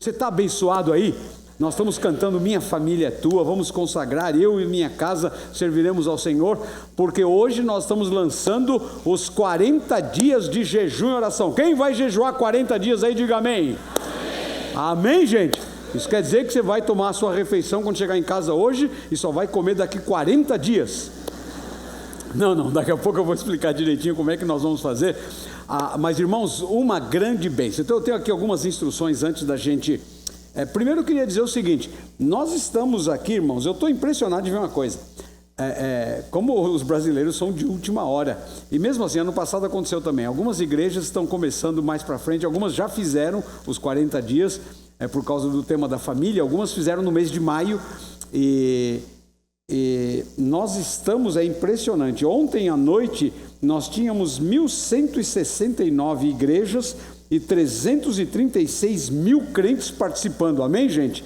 Você está abençoado aí? Nós estamos cantando Minha Família é Tua, vamos consagrar, eu e minha casa serviremos ao Senhor, porque hoje nós estamos lançando os 40 dias de jejum e oração. Quem vai jejuar 40 dias aí, diga amém. Amém, gente? Isso quer dizer que você vai tomar a sua refeição quando chegar em casa hoje e só vai comer daqui 40 dias. Não, daqui a pouco eu vou explicar direitinho como é que nós vamos fazer. Mas irmãos, uma grande bênção. Então eu tenho aqui algumas instruções antes da gente... primeiro eu queria dizer o seguinte, nós estamos aqui, irmãos, eu estou impressionado de ver uma coisa. Como os brasileiros são de última hora, e mesmo assim, ano passado aconteceu também, algumas igrejas estão começando mais para frente, algumas já fizeram os 40 dias, por causa do tema da família, algumas fizeram no mês de maio, e nós estamos, é impressionante, ontem à noite nós tínhamos 1.169 igrejas e 336 mil crentes participando, amém, gente?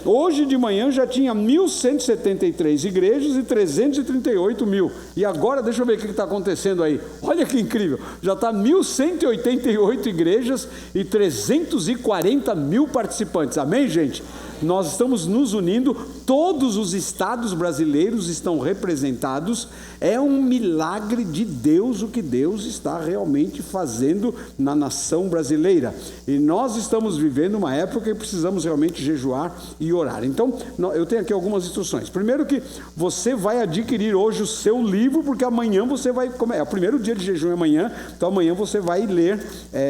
Hoje de manhã já tinha 1.173 igrejas e 338 mil. E agora, deixa eu ver o que está acontecendo aí. Olha que incrível. Já está 1.188 igrejas e 340 mil participantes. Amém, gente? Nós estamos nos unindo, todos os estados brasileiros estão representados. É um milagre de Deus o que Deus está realmente fazendo na nação brasileira. E nós estamos vivendo uma época que precisamos realmente jejuar e orar. Então, eu tenho aqui algumas instruções. Primeiro que você vai adquirir hoje o seu livro, porque amanhã você vai... É o primeiro dia de jejum amanhã, então amanhã você vai ler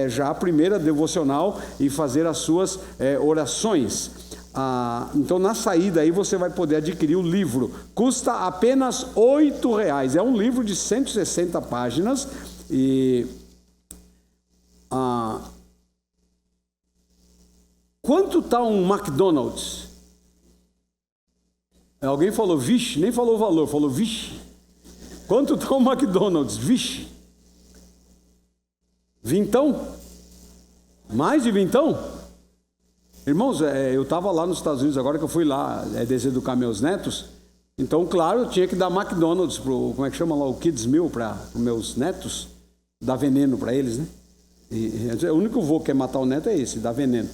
já a primeira devocional e fazer as suas orações. Então na saída aí você vai poder adquirir o livro, custa apenas R$8, é um livro de 160 páginas e quanto está um McDonald's? Alguém falou vixe, nem falou o valor, falou vixe. Quanto está um McDonald's? Vixe, vintão? Mais de vintão? Irmãos, eu estava lá nos Estados Unidos, agora que eu fui lá deseducar meus netos, então, claro, eu tinha que dar McDonald's, como é que chama lá, o Kids Meal para os meus netos, dar veneno para eles, né? O único voo que quer matar o neto é esse, dar veneno.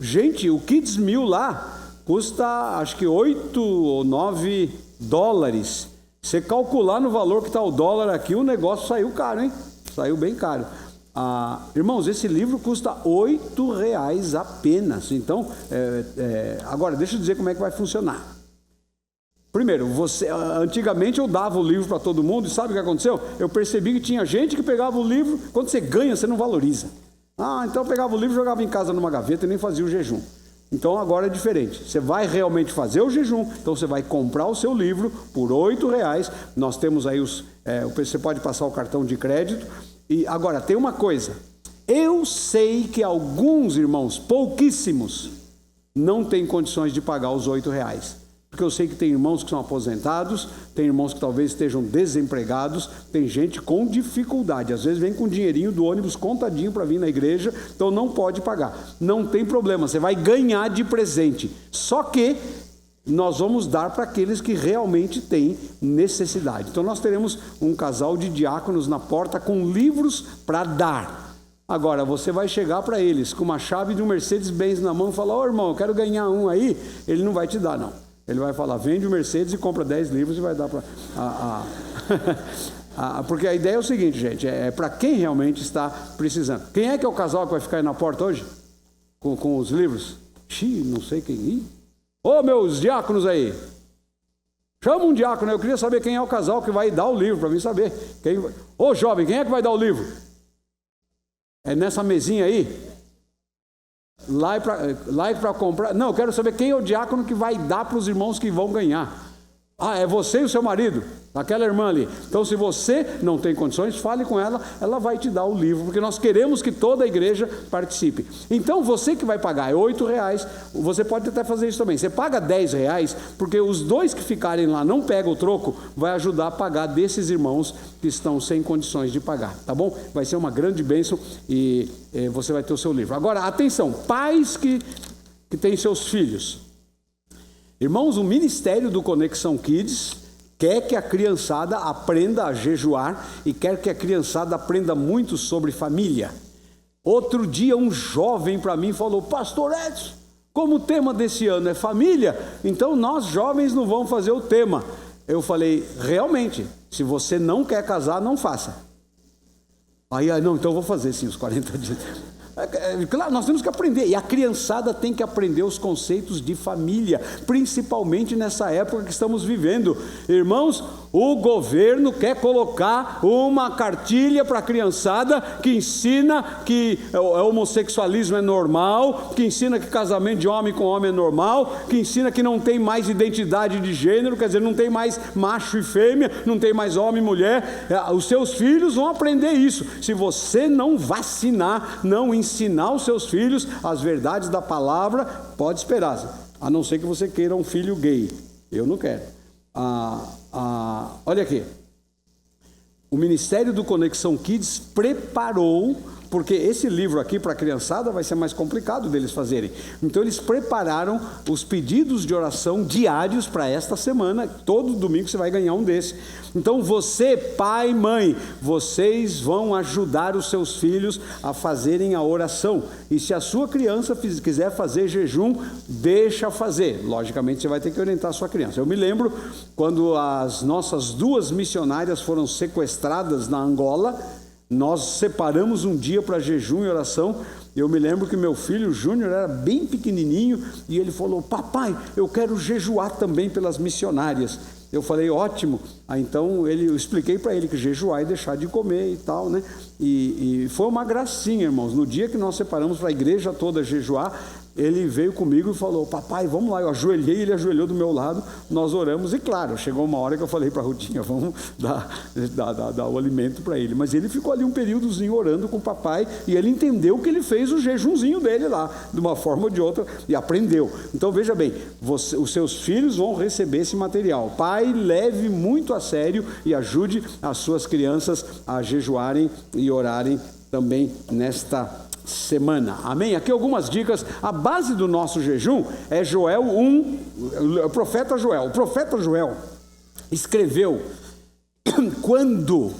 Gente, o Kids Meal lá custa, acho que 8 ou 9 dólares. Você calcular no valor que está o dólar aqui, o negócio saiu caro, hein? Saiu bem caro. Irmãos, esse livro custa R$8 apenas. Então, agora deixa eu dizer como é que vai funcionar. Primeiro, antigamente eu dava o livro para todo mundo, e sabe o que aconteceu? Eu percebi que tinha gente que pegava o livro, quando você ganha, você não valoriza. Então eu pegava o livro, jogava em casa numa gaveta e nem fazia o jejum. Então agora é diferente, você vai realmente fazer o jejum, então você vai comprar o seu livro por R$8, nós temos aí você pode passar o cartão de crédito. E agora, tem uma coisa, eu sei que alguns irmãos, pouquíssimos, não têm condições de pagar os R$8, porque eu sei que tem irmãos que são aposentados, tem irmãos que talvez estejam desempregados, tem gente com dificuldade, às vezes vem com dinheirinho do ônibus contadinho para vir na igreja, então não pode pagar, não tem problema, você vai ganhar de presente, só que nós vamos dar para aqueles que realmente têm necessidade. Então nós teremos um casal de diáconos na porta com livros para dar. Agora você vai chegar para eles com uma chave de um Mercedes-Benz na mão e falar: irmão, eu quero ganhar um aí. Ele não vai te dar, não. Ele vai falar: vende o Mercedes e compra 10 livros e vai dar para... Porque a ideia é o seguinte, gente, é para quem realmente está precisando. Quem é que é o casal que vai ficar aí na porta hoje? Com os livros? Não sei quem... meus diáconos aí, chama um diácono, eu queria saber quem é o casal que vai dar o livro, para mim saber. Jovem, quem é que vai dar o livro? É nessa mesinha aí? Lá é para comprar. Não, eu quero saber quem é o diácono que vai dar para os irmãos que vão ganhar. É você e o seu marido, aquela irmã ali. Então, se você não tem condições, fale com ela, ela vai te dar o livro, porque nós queremos que toda a igreja participe. Então, você que vai pagar R$8, você pode até fazer isso também. Você paga R$10, porque os dois que ficarem lá não pegam o troco, vai ajudar a pagar desses irmãos que estão sem condições de pagar, tá bom? Vai ser uma grande bênção e você vai ter o seu livro. Agora, atenção, pais que têm seus filhos. Irmãos, o ministério do Conexão Kids quer que a criançada aprenda a jejuar e quer que a criançada aprenda muito sobre família. Outro dia um jovem para mim falou: pastor Edson, como o tema desse ano é família, então nós jovens não vamos fazer o tema. Eu falei: realmente, se você não quer casar, não faça. Aí, não, então eu vou fazer sim os 40 dias. Claro, nós temos que aprender, e a criançada tem que aprender os conceitos de família, principalmente nessa época que estamos vivendo. Irmãos, o governo quer colocar uma cartilha para a criançada que ensina que o homossexualismo é normal, que ensina que casamento de homem com homem é normal, que ensina que não tem mais identidade de gênero, quer dizer, não tem mais macho e fêmea, não tem mais homem e mulher. Os seus filhos vão aprender isso. Se você não vacinar, não ensinar os seus filhos as verdades da palavra, pode esperar, a não ser que você queira um filho gay. Eu não quero. Olha aqui, o Ministério do Conexão Kids preparou, porque esse livro aqui para a criançada vai ser mais complicado deles fazerem, então eles prepararam os pedidos de oração diários para esta semana. Todo domingo você vai ganhar um desse. Então você, pai, mãe, vocês vão ajudar os seus filhos a fazerem a oração, e se a sua criança quiser fazer jejum, deixa fazer. Logicamente você vai ter que orientar a sua criança. Eu me lembro quando as nossas 2 missionárias foram sequestradas na Angola, nós separamos um dia para jejum e oração. Eu me lembro que meu filho Júnior era bem pequenininho e ele falou: papai, eu quero jejuar também pelas missionárias. Eu falei: ótimo. Então eu expliquei para ele que jejuar é deixar de comer e tal, né? E foi uma gracinha, irmãos. No dia que nós separamos para a igreja toda jejuar, ele veio comigo e falou: papai, vamos lá. Eu ajoelhei, ele ajoelhou do meu lado, nós oramos, e claro, chegou uma hora que eu falei para a Rutinha: vamos dar o alimento para ele. Mas ele ficou ali um períodozinho orando com o papai, e ele entendeu que ele fez o jejumzinho dele lá, de uma forma ou de outra, e aprendeu. Então veja bem, os seus filhos vão receber esse material. Pai, leve muito a sério e ajude as suas crianças a jejuarem e orarem também nesta semana. Amém? Aqui algumas dicas. A base do nosso jejum é Joel 1, o profeta Joel. O profeta Joel escreveu quando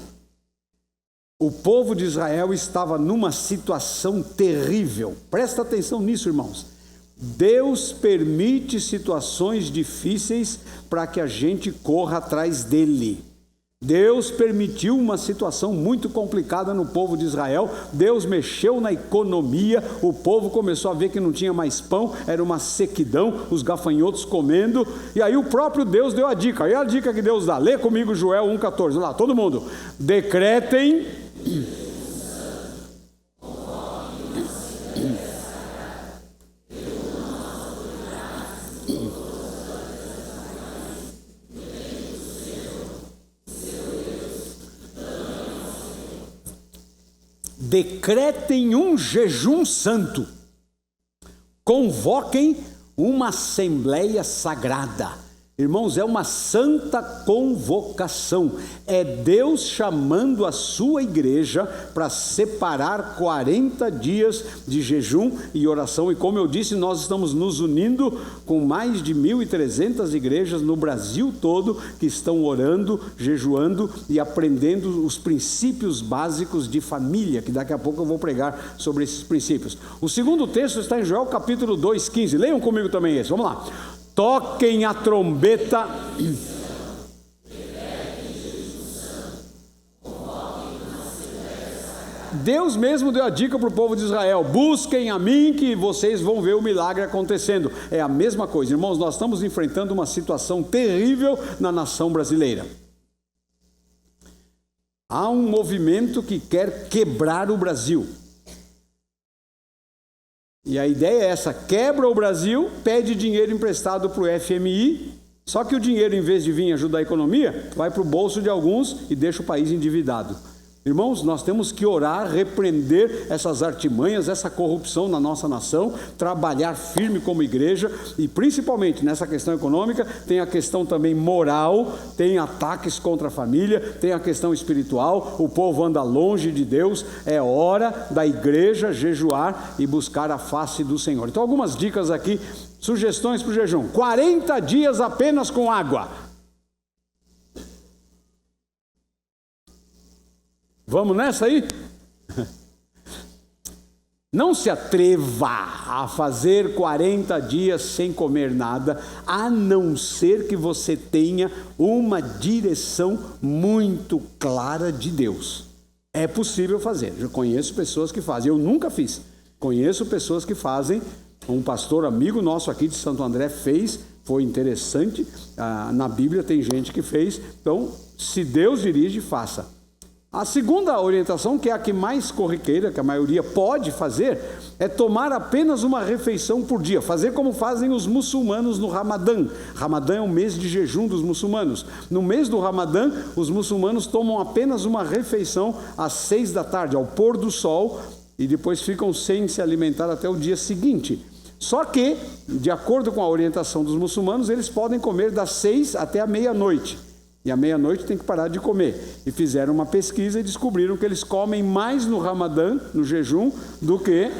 o povo de Israel estava numa situação terrível. Presta atenção nisso, irmãos. Deus permite situações difíceis para que a gente corra atrás dele. Deus permitiu uma situação muito complicada no povo de Israel. Deus mexeu na economia, o povo começou a ver que não tinha mais pão, era uma sequidão, os gafanhotos comendo, e aí o próprio Deus deu a dica. Aí a dica que Deus dá, lê comigo Joel 1,14, vamos lá, todo mundo: decretem um jejum santo, convoquem uma assembleia sagrada. Irmãos, é uma santa convocação, é Deus chamando a sua igreja para separar 40 dias de jejum e oração. E como eu disse, nós estamos nos unindo com mais de 1.300 igrejas no Brasil todo, que estão orando, jejuando e aprendendo os princípios básicos de família, que daqui a pouco eu vou pregar sobre esses princípios. O segundo texto está em Joel capítulo 2,15, leiam comigo também esse, vamos lá. Toquem a trombeta. Deus mesmo deu a dica para o povo de Israel: busquem a mim que vocês vão ver o milagre acontecendo. É a mesma coisa, irmãos, nós estamos enfrentando uma situação terrível na nação brasileira. Há um movimento que quer quebrar o Brasil. E a ideia é essa: quebra o Brasil, pede dinheiro emprestado para o FMI, só que o dinheiro, em vez de vir ajudar a economia, vai para o bolso de alguns e deixa o país endividado. Irmãos, nós temos que orar, repreender essas artimanhas, essa corrupção na nossa nação, trabalhar firme como igreja, e principalmente nessa questão econômica, tem a questão também moral, tem ataques contra a família, tem a questão espiritual, o povo anda longe de Deus. É hora da igreja jejuar e buscar a face do Senhor. Então algumas dicas aqui, sugestões para o jejum: 40 dias apenas com água. Vamos nessa aí? Não se atreva a fazer 40 dias sem comer nada, a não ser que você tenha uma direção muito clara de Deus. É possível fazer. Eu conheço pessoas que fazem. Eu nunca fiz. Conheço pessoas que fazem. Um pastor amigo nosso aqui de Santo André fez. Foi interessante. Na Bíblia tem gente que fez. Então, se Deus dirige, faça. A segunda orientação, que é a que mais corriqueira, que a maioria pode fazer, é tomar apenas uma refeição por dia. Fazer como fazem os muçulmanos no Ramadã. Ramadã é um mês de jejum dos muçulmanos. No mês do Ramadã, os muçulmanos tomam apenas uma refeição às 6 da tarde, ao pôr do sol, e depois ficam sem se alimentar até o dia seguinte. Só que, de acordo com a orientação dos muçulmanos, eles podem comer das 6 até a meia-noite. E à meia-noite tem que parar de comer. E fizeram uma pesquisa e descobriram que eles comem mais no Ramadã, no jejum, do que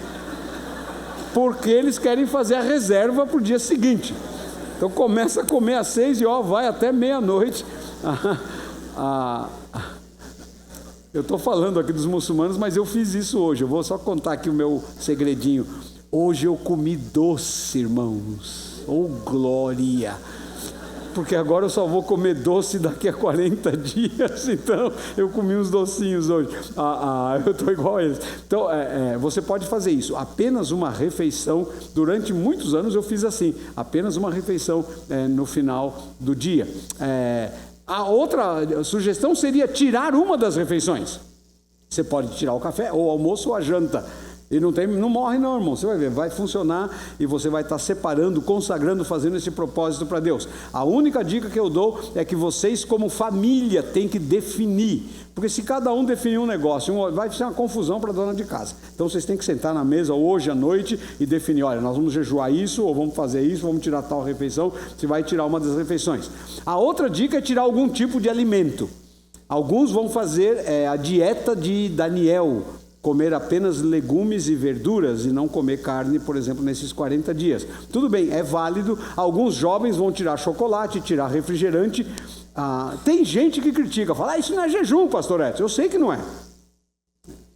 porque eles querem fazer a reserva para o dia seguinte. Então começa a comer às 6 e vai até meia-noite. Eu estou falando aqui dos muçulmanos, mas eu fiz isso hoje. Eu vou só contar aqui o meu segredinho. Hoje eu comi doce, irmãos. Oh, glória! Porque agora eu só vou comer doce daqui a 40 dias, então eu comi uns docinhos hoje. Eu estou igual a eles. Então, você pode fazer isso, apenas uma refeição. Durante muitos anos eu fiz assim, apenas uma refeição no final do dia. A outra sugestão seria tirar uma das refeições. Você pode tirar o café, ou o almoço, ou a janta. E não morre não, irmão, você vai ver, vai funcionar e você vai estar separando, consagrando, fazendo esse propósito para Deus. A única dica que eu dou é que vocês como família têm que definir, porque se cada um definir um negócio, vai ser uma confusão para a dona de casa. Então vocês têm que sentar na mesa hoje à noite e definir, olha, nós vamos jejuar isso, ou vamos fazer isso, vamos tirar tal refeição, você vai tirar uma das refeições. A outra dica é tirar algum tipo de alimento. Alguns vão fazer a dieta de Daniel, comer apenas legumes e verduras e não comer carne, por exemplo, nesses 40 dias. Tudo bem, é válido. Alguns jovens vão tirar chocolate, tirar refrigerante. Tem gente que critica, fala, isso não é jejum, pastor Edson. Eu sei que não é.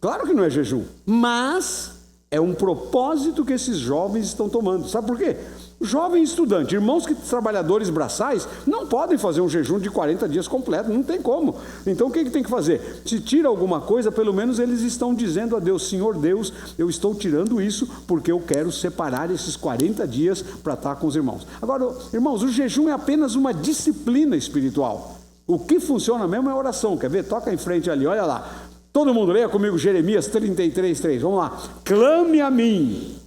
Claro que não é jejum, mas é um propósito que esses jovens estão tomando. Sabe por quê? Jovem estudante, irmãos trabalhadores braçais, não podem fazer um jejum de 40 dias completo, não tem como. Então o que tem que fazer? Se tira alguma coisa, pelo menos eles estão dizendo a Deus, Senhor Deus, eu estou tirando isso porque eu quero separar esses 40 dias para estar com os irmãos. Agora, irmãos, o jejum é apenas uma disciplina espiritual. O que funciona mesmo é a oração. Quer ver? Toca em frente ali, olha lá. Todo mundo leia comigo Jeremias 33:3. Vamos lá. Clame a mim.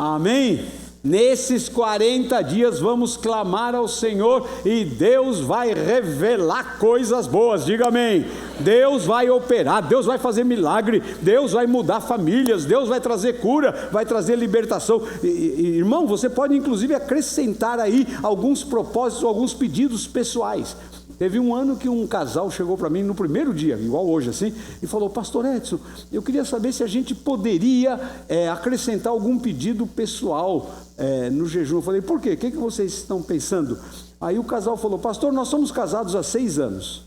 Amém? Nesses 40 dias vamos clamar ao Senhor e Deus vai revelar coisas boas, diga amém. Deus vai operar, Deus vai fazer milagre, Deus vai mudar famílias, Deus vai trazer cura, vai trazer libertação. Irmão, você pode inclusive acrescentar aí alguns propósitos, alguns pedidos pessoais. Teve um ano que um casal chegou para mim no primeiro dia, igual hoje assim, e falou, pastor Edson, eu queria saber se a gente poderia acrescentar algum pedido pessoal no jejum. Eu falei, por quê? O que vocês estão pensando? Aí o casal falou, pastor, nós somos casados há 6 anos,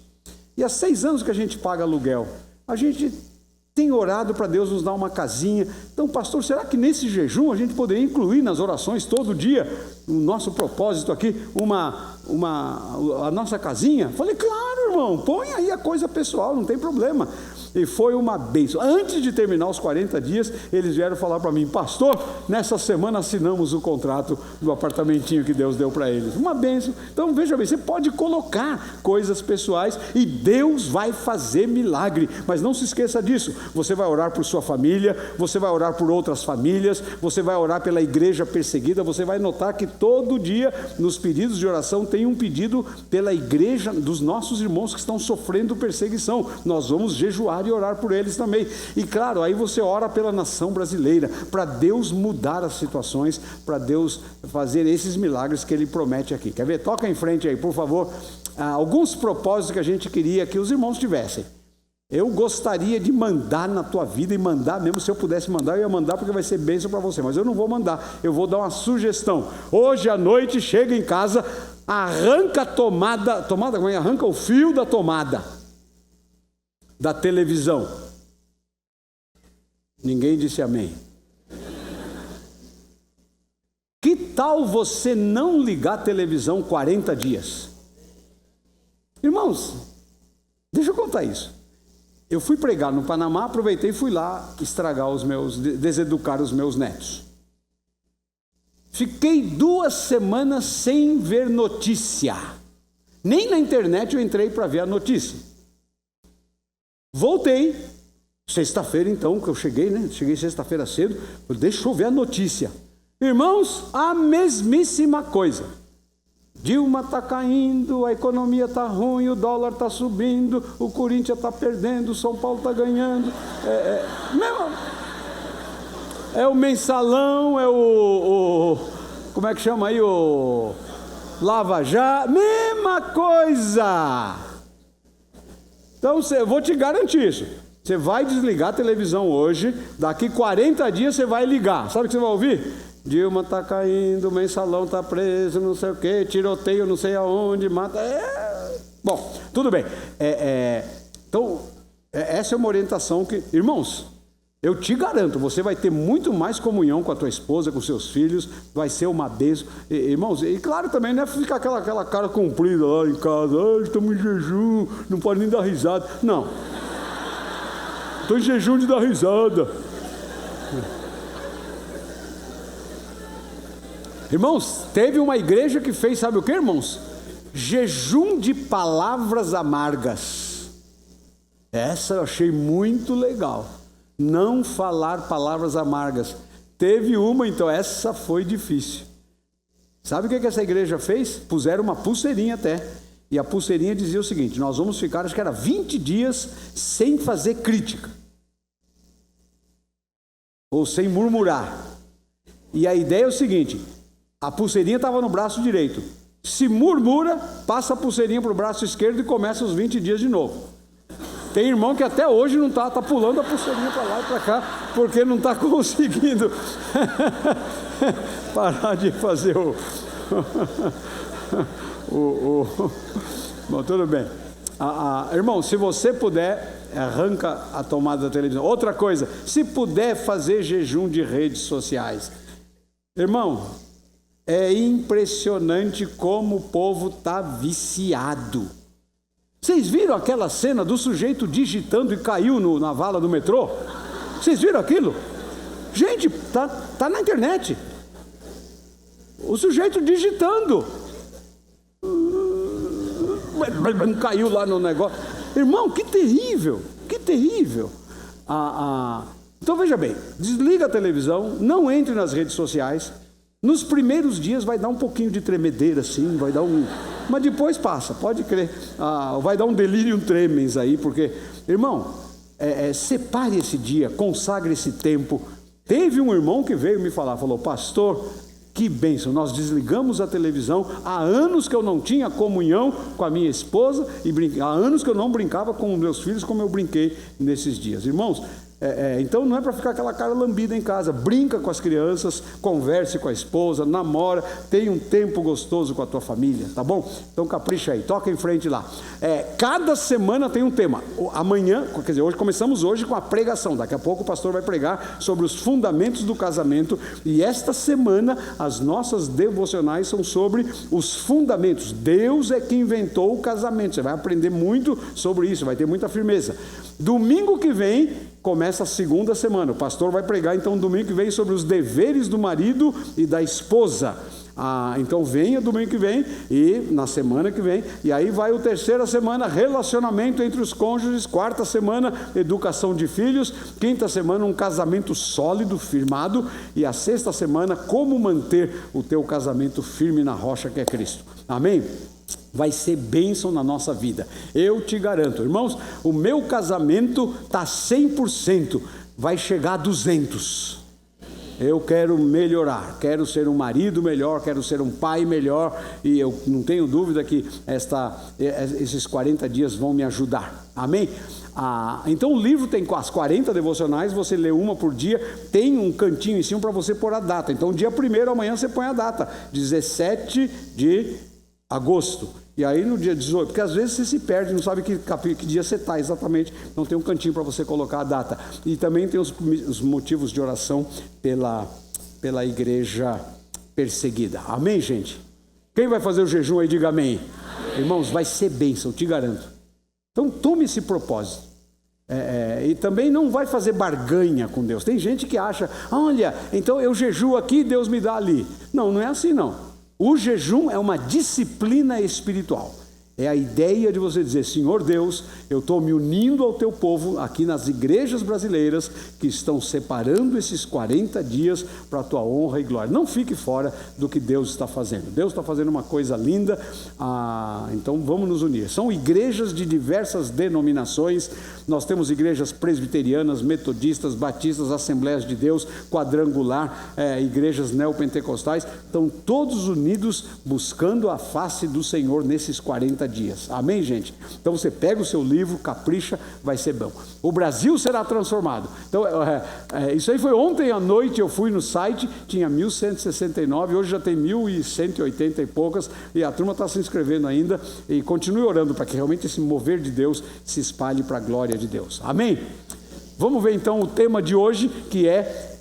e há 6 anos que a gente paga aluguel, a gente tem orado para Deus nos dar uma casinha. Então, pastor, será que nesse jejum a gente poderia incluir nas orações todo dia, o nosso propósito aqui, a nossa casinha? Falei, claro, irmão, põe aí a coisa pessoal, não tem problema. E foi uma bênção. Antes de terminar os 40 dias, eles vieram falar para mim, pastor, nessa semana assinamos o contrato do apartamentinho que Deus deu para eles. Uma bênção. Então, veja bem, você pode colocar coisas pessoais e Deus vai fazer milagre. Mas não se esqueça disso. Você vai orar por sua família, você vai orar por outras famílias, você vai orar pela igreja perseguida. Você vai notar que todo dia, nos pedidos de oração, tem um pedido pela igreja dos nossos irmãos que estão sofrendo perseguição. Nós vamos jejuar e orar por eles também. E claro, aí você ora pela nação brasileira, para Deus mudar as situações, para Deus fazer esses milagres que Ele promete aqui. Quer ver? Toca em frente aí, por favor. Alguns propósitos que a gente queria que os irmãos tivessem. Eu gostaria de mandar na tua vida, e mandar mesmo, se eu pudesse mandar, eu ia mandar porque vai ser bênção para você, mas eu não vou mandar, eu vou dar uma sugestão. Hoje à noite chega em casa, arranca a tomada, como é? Arranca o fio da tomada da televisão. Ninguém disse amém. Que tal você não ligar a televisão 40 dias? Irmãos, deixa eu contar isso. Eu fui pregar no Panamá, aproveitei e fui lá deseducar os meus netos. Fiquei 2 semanas sem ver notícia. Nem na internet eu entrei para ver a notícia. Voltei, sexta-feira então, que eu cheguei, né? Cheguei sexta-feira cedo, deixa eu ver a notícia. Irmãos, a mesmíssima coisa. Dilma está caindo, a economia está ruim, o dólar está subindo, o Corinthians está perdendo, o São Paulo está ganhando. É o mensalão, é o como é que chama aí, o Lava Jato, mesma coisa. Então, eu vou te garantir isso. Você vai desligar a televisão hoje, daqui 40 dias você vai ligar. Sabe o que você vai ouvir? Dilma está caindo, o mensalão está preso, não sei o quê, tiroteio não sei aonde, mata... Bom, tudo bem. Então, essa é uma orientação que... Irmãos, eu te garanto, você vai ter muito mais comunhão com a tua esposa, com seus filhos, vai ser uma bênção. Irmãos, e claro também, não é ficar aquela cara comprida lá em casa, estamos em jejum, não pode nem dar risada. Não. Estou em jejum de dar risada. Irmãos, teve uma igreja que fez, sabe o que, irmãos? Jejum de palavras amargas. Essa eu achei muito legal. Não falar palavras amargas. Teve uma, então, essa foi difícil. Sabe o que essa igreja fez? Puseram uma pulseirinha até. E a pulseirinha dizia o seguinte: nós vamos ficar, acho que era 20 dias sem fazer crítica. Ou sem murmurar. E a ideia é o seguinte: a pulseirinha estava no braço direito. Se murmura, passa a pulseirinha para o braço esquerdo e começa os 20 dias de novo. Tem irmão que até hoje não está pulando a pulseirinha para lá e para cá, porque não está conseguindo parar de fazer Bom, tudo bem. Irmão, se você puder, arranca a tomada da televisão. Outra coisa, se puder fazer jejum de redes sociais. Irmão, é impressionante como o povo está viciado. Vocês viram aquela cena do sujeito digitando e caiu na vala do metrô? Vocês viram aquilo? Gente, tá na internet. O sujeito digitando. Caiu lá no negócio. Irmão, que terrível, que terrível. Então veja bem, desliga a televisão, não entre nas redes sociais. Nos primeiros dias vai dar um pouquinho de tremedeira assim, vai dar mas depois passa, pode crer. Vai dar um delirium tremens aí, porque, irmão, separe esse dia, consagre esse tempo. Teve um irmão que veio me falar, falou: pastor, que bênção, nós desligamos a televisão. Há anos que eu não tinha comunhão com a minha esposa, e há anos que eu não brincava com meus filhos como eu brinquei nesses dias. Irmãos, então não é para ficar aquela cara lambida em casa. Brinca com as crianças, converse com a esposa, namora, tenha um tempo gostoso com a tua família, tá bom? Então capricha aí, toca em frente lá. Cada semana tem um tema. Amanhã, quer dizer, começamos hoje com a pregação. Daqui a pouco o pastor vai pregar sobre os fundamentos do casamento. E esta semana as nossas devocionais são sobre os fundamentos. Deus é que inventou o casamento. Você vai aprender muito sobre isso, vai ter muita firmeza. Domingo que vem começa a segunda semana. O pastor vai pregar então domingo que vem sobre os deveres do marido e da esposa. Então venha domingo que vem e na semana que vem. E aí vai a terceira semana, relacionamento entre os cônjuges. Quarta semana, educação de filhos. Quinta semana, um casamento sólido, firmado. E a sexta semana, como manter o teu casamento firme na rocha que é Cristo. Amém? Vai ser bênção na nossa vida, eu te garanto. Irmãos, o meu casamento está 100%, vai chegar a 200%. Eu quero melhorar, quero ser um marido melhor, quero ser um pai melhor, e eu não tenho dúvida que esses 40 dias vão me ajudar, amém? Então o livro tem as 40 devocionais, você lê uma por dia, tem um cantinho em cima para você pôr a data. Então dia 1º, amanhã você põe a data, 17 de agosto. E aí no dia 18, porque às vezes você se perde, não sabe que dia você está exatamente, não tem um cantinho para você colocar a data. E também tem os motivos de oração pela igreja perseguida. Amém, gente? Quem vai fazer o jejum aí, diga amém. Irmãos, vai ser bênção, te garanto. Então tome esse propósito. E também não vai fazer barganha com Deus. Tem gente que acha, olha, então eu jejuo aqui, Deus me dá ali. Não, não é assim não. O jejum é uma disciplina espiritual. É a ideia de você dizer, Senhor Deus, eu estou me unindo ao teu povo aqui nas igrejas brasileiras que estão separando esses 40 dias para a tua honra e glória. Não fique fora do que Deus está fazendo. Deus está fazendo uma coisa linda, então vamos nos unir. São igrejas de diversas denominações. Nós temos igrejas presbiterianas, metodistas, batistas, Assembleias de Deus, quadrangular, igrejas neopentecostais. Estão todos unidos buscando a face do Senhor nesses 40 dias. Amém, gente? Então você pega o seu livro, capricha, vai ser bom. O Brasil será transformado. Então, isso aí foi ontem à noite, eu fui no site, tinha 1.169, hoje já tem 1.180 e poucas, e a turma está se inscrevendo ainda, e continue orando para que realmente esse mover de Deus se espalhe para a glória de Deus. Amém? Vamos ver então o tema de hoje, que é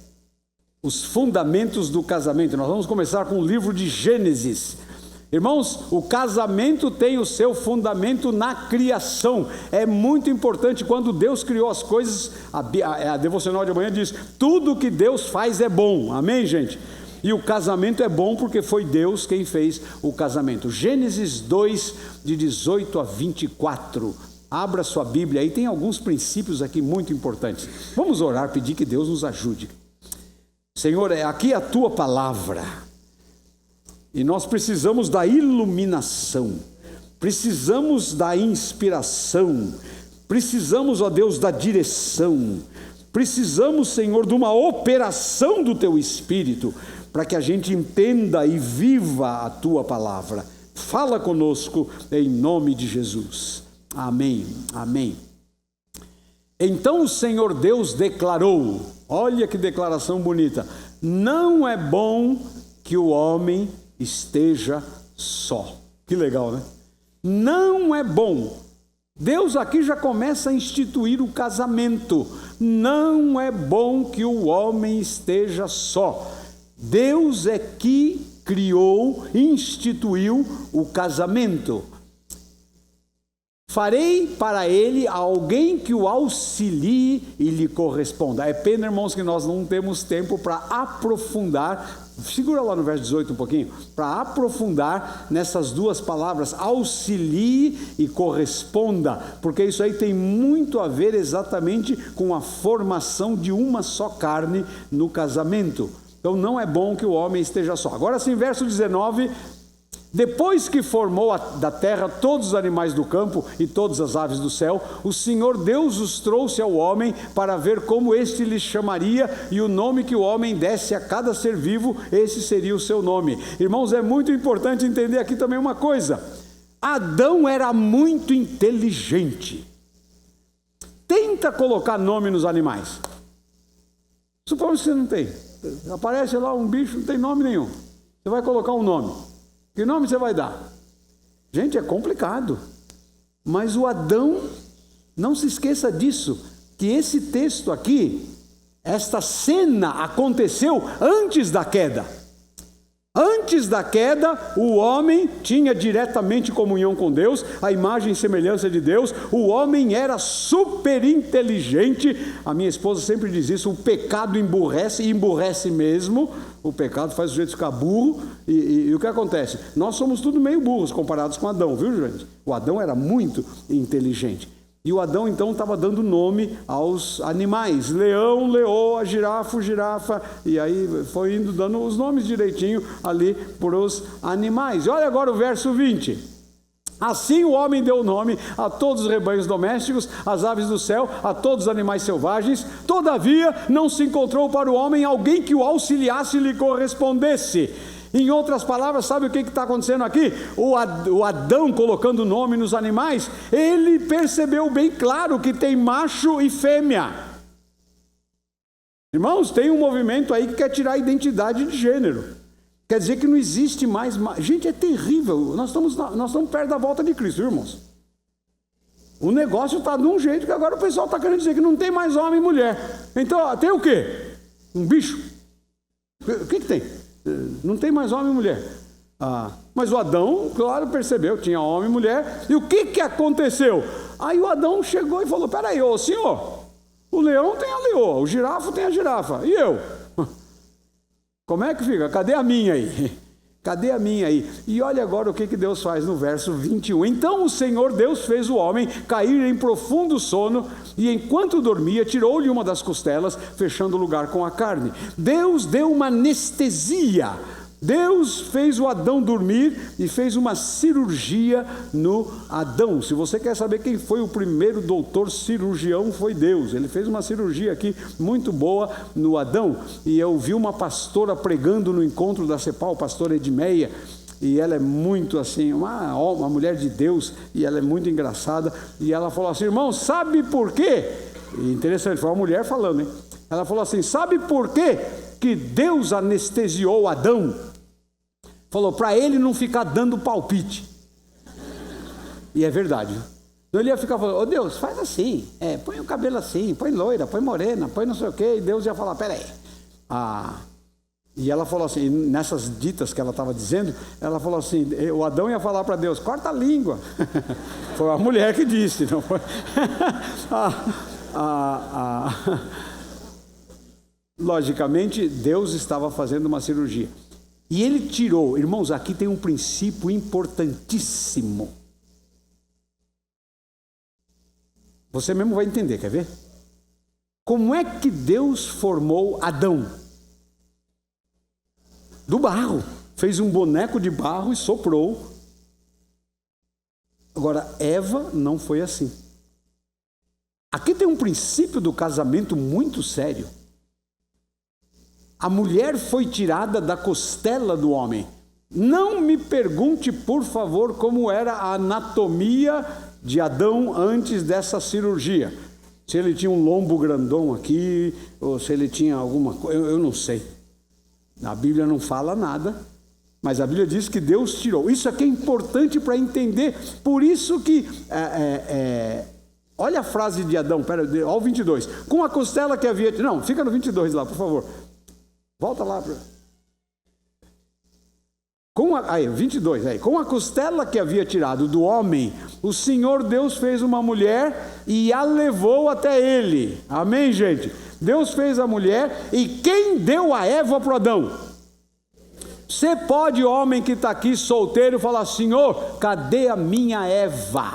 os fundamentos do casamento. Nós vamos começar com o livro de Gênesis. Irmãos, o casamento tem o seu fundamento na criação. É muito importante. Quando Deus criou as coisas, a devocional de amanhã diz, tudo que Deus faz é bom. Amém, gente? E o casamento é bom porque foi Deus quem fez o casamento. Gênesis 2, de 18 a 24. Abra sua Bíblia aí, tem alguns princípios aqui muito importantes. Vamos orar, pedir que Deus nos ajude. Senhor, aqui a tua palavra. E nós precisamos da iluminação, precisamos da inspiração, precisamos, ó Deus, da direção, precisamos, Senhor, de uma operação do Teu Espírito, para que a gente entenda e viva a Tua palavra. Fala conosco em nome de Jesus. Amém, amém. Então o Senhor Deus declarou, olha que declaração bonita, não é bom que o homem esteja só. Que legal, né? Não é bom. Deus aqui já começa a instituir o casamento. Não é bom que o homem esteja só. Deus é que criou, instituiu o casamento. Farei para ele alguém que o auxilie e lhe corresponda. É pena, irmãos, que nós não temos tempo para aprofundar. Segura lá no verso 18 um pouquinho. Para aprofundar nessas duas palavras, auxilie e corresponda. Porque isso aí tem muito a ver exatamente com a formação de uma só carne no casamento. Então não é bom que o homem esteja só. Agora sim, verso 19... Depois que formou da terra todos os animais do campo e todas as aves do céu, o Senhor Deus os trouxe ao homem para ver como este lhes chamaria, e o nome que o homem desse a cada ser vivo, esse seria o seu nome. Irmãos, é muito importante entender aqui também uma coisa. Adão era muito inteligente. Tenta colocar nome nos animais. Supomos que você não tem. Aparece lá um bicho, não tem nome nenhum. Você vai colocar um nome. Que nome você vai dar? Gente, é complicado. Mas o Adão, não se esqueça disso, que esse texto aqui, esta cena aconteceu antes da queda. Antes da queda, o homem tinha diretamente comunhão com Deus, a imagem e semelhança de Deus, o homem era super inteligente. A minha esposa sempre diz isso, o pecado emburrece, e emburrece mesmo. O pecado faz o sujeito ficar burro, e o que acontece? Nós somos tudo meio burros comparados com Adão, viu, gente? O Adão era muito inteligente. E o Adão então estava dando nome aos animais, leão, leoa, girafa, e aí foi indo dando os nomes direitinho ali para os animais. E olha agora o verso 20. Assim o homem deu nome a todos os rebanhos domésticos, às aves do céu, a todos os animais selvagens. Todavia não se encontrou para o homem alguém que o auxiliasse e lhe correspondesse. Em outras palavras, sabe o que está acontecendo aqui? O Adão, colocando nome nos animais, ele percebeu bem claro que tem macho e fêmea. Irmãos, tem um movimento aí que quer tirar a identidade de gênero. Quer dizer que não existe mais... Gente, é terrível. Nós estamos perto da volta de Cristo, irmãos. O negócio está de um jeito que agora o pessoal está querendo dizer que não tem mais homem e mulher. Então, tem o quê? Um bicho? O que tem? Não tem mais homem e mulher. Mas o Adão, claro, percebeu, tinha homem e mulher. E o que aconteceu? Aí o Adão chegou e falou, peraí, ô senhor, o leão tem a leoa, o girafa tem a girafa, e eu? Como é que fica? Cadê a minha aí? Cadê a minha aí? E olha agora o que Deus faz no verso 21. Então o Senhor Deus fez o homem cair em profundo sono, e enquanto dormia, tirou-lhe uma das costelas, fechando o lugar com a carne. Deus deu uma anestesia. Deus fez o Adão dormir e fez uma cirurgia no Adão. Se você quer saber quem foi o primeiro doutor cirurgião, foi Deus. Ele fez uma cirurgia aqui muito boa no Adão. E eu vi uma pastora pregando no encontro da CEPAL, pastora Edmeia, e ela é muito assim, uma mulher de Deus, e ela é muito engraçada. E ela falou assim, irmão, sabe por quê? E interessante, foi uma mulher falando, hein? Ela falou assim, sabe por quê que Deus anestesiou Adão? Falou, para ele não ficar dando palpite. E é verdade. Então ele ia ficar falando, ô Deus, faz assim, põe o cabelo assim, põe loira, põe morena, põe não sei o quê. E Deus ia falar, peraí. E ela falou assim, nessas ditas que ela estava dizendo, ela falou assim, o Adão ia falar para Deus, corta a língua. Foi a mulher que disse, não foi? Logicamente, Deus estava fazendo uma cirurgia. E ele tirou, irmãos, aqui tem um princípio importantíssimo. Você mesmo vai entender, quer ver? Como é que Deus formou Adão? Do barro. Fez um boneco de barro e soprou. Agora, Eva não foi assim. Aqui tem um princípio do casamento muito sério. A mulher foi tirada da costela do homem. Não me pergunte, por favor, como era a anatomia de Adão antes dessa cirurgia. Se ele tinha um lombo grandão aqui, ou se ele tinha alguma coisa, eu não sei. A Bíblia não fala nada, mas a Bíblia diz que Deus tirou. Isso aqui é importante para entender. Por isso que... olha a frase de Adão, olha o 22. Com a costela que havia... Não, fica no 22 lá, por favor. Volta lá. 22. Aí. Com a costela que havia tirado do homem, o Senhor Deus fez uma mulher e a levou até ele. Amém, gente? Deus fez a mulher, e quem deu a Eva para o Adão? Você pode, homem que está aqui solteiro, falar, Senhor, cadê a minha Eva?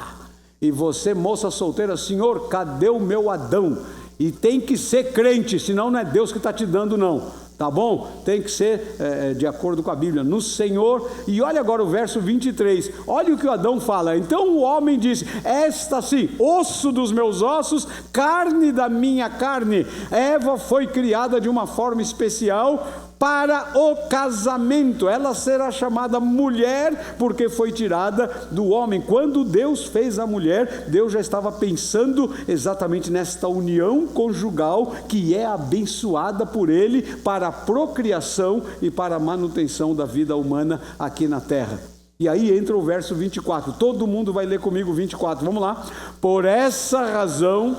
E você, moça solteira, Senhor, cadê o meu Adão? E tem que ser crente, senão não é Deus que está te dando, não. Tá bom? Tem que ser de acordo com a Bíblia, no Senhor. E olha agora o verso 23. Olha o que o Adão fala. Então o homem disse, esta sim, osso dos meus ossos, carne da minha carne. Eva foi criada de uma forma especial para o casamento. Ela será chamada mulher porque foi tirada do homem. Quando Deus fez a mulher, Deus já estava pensando exatamente nesta união conjugal que é abençoada por Ele para a procriação e para a manutenção da vida humana aqui na terra. E aí entra o verso 24. Todo mundo vai ler comigo o 24. Vamos lá. Por essa razão...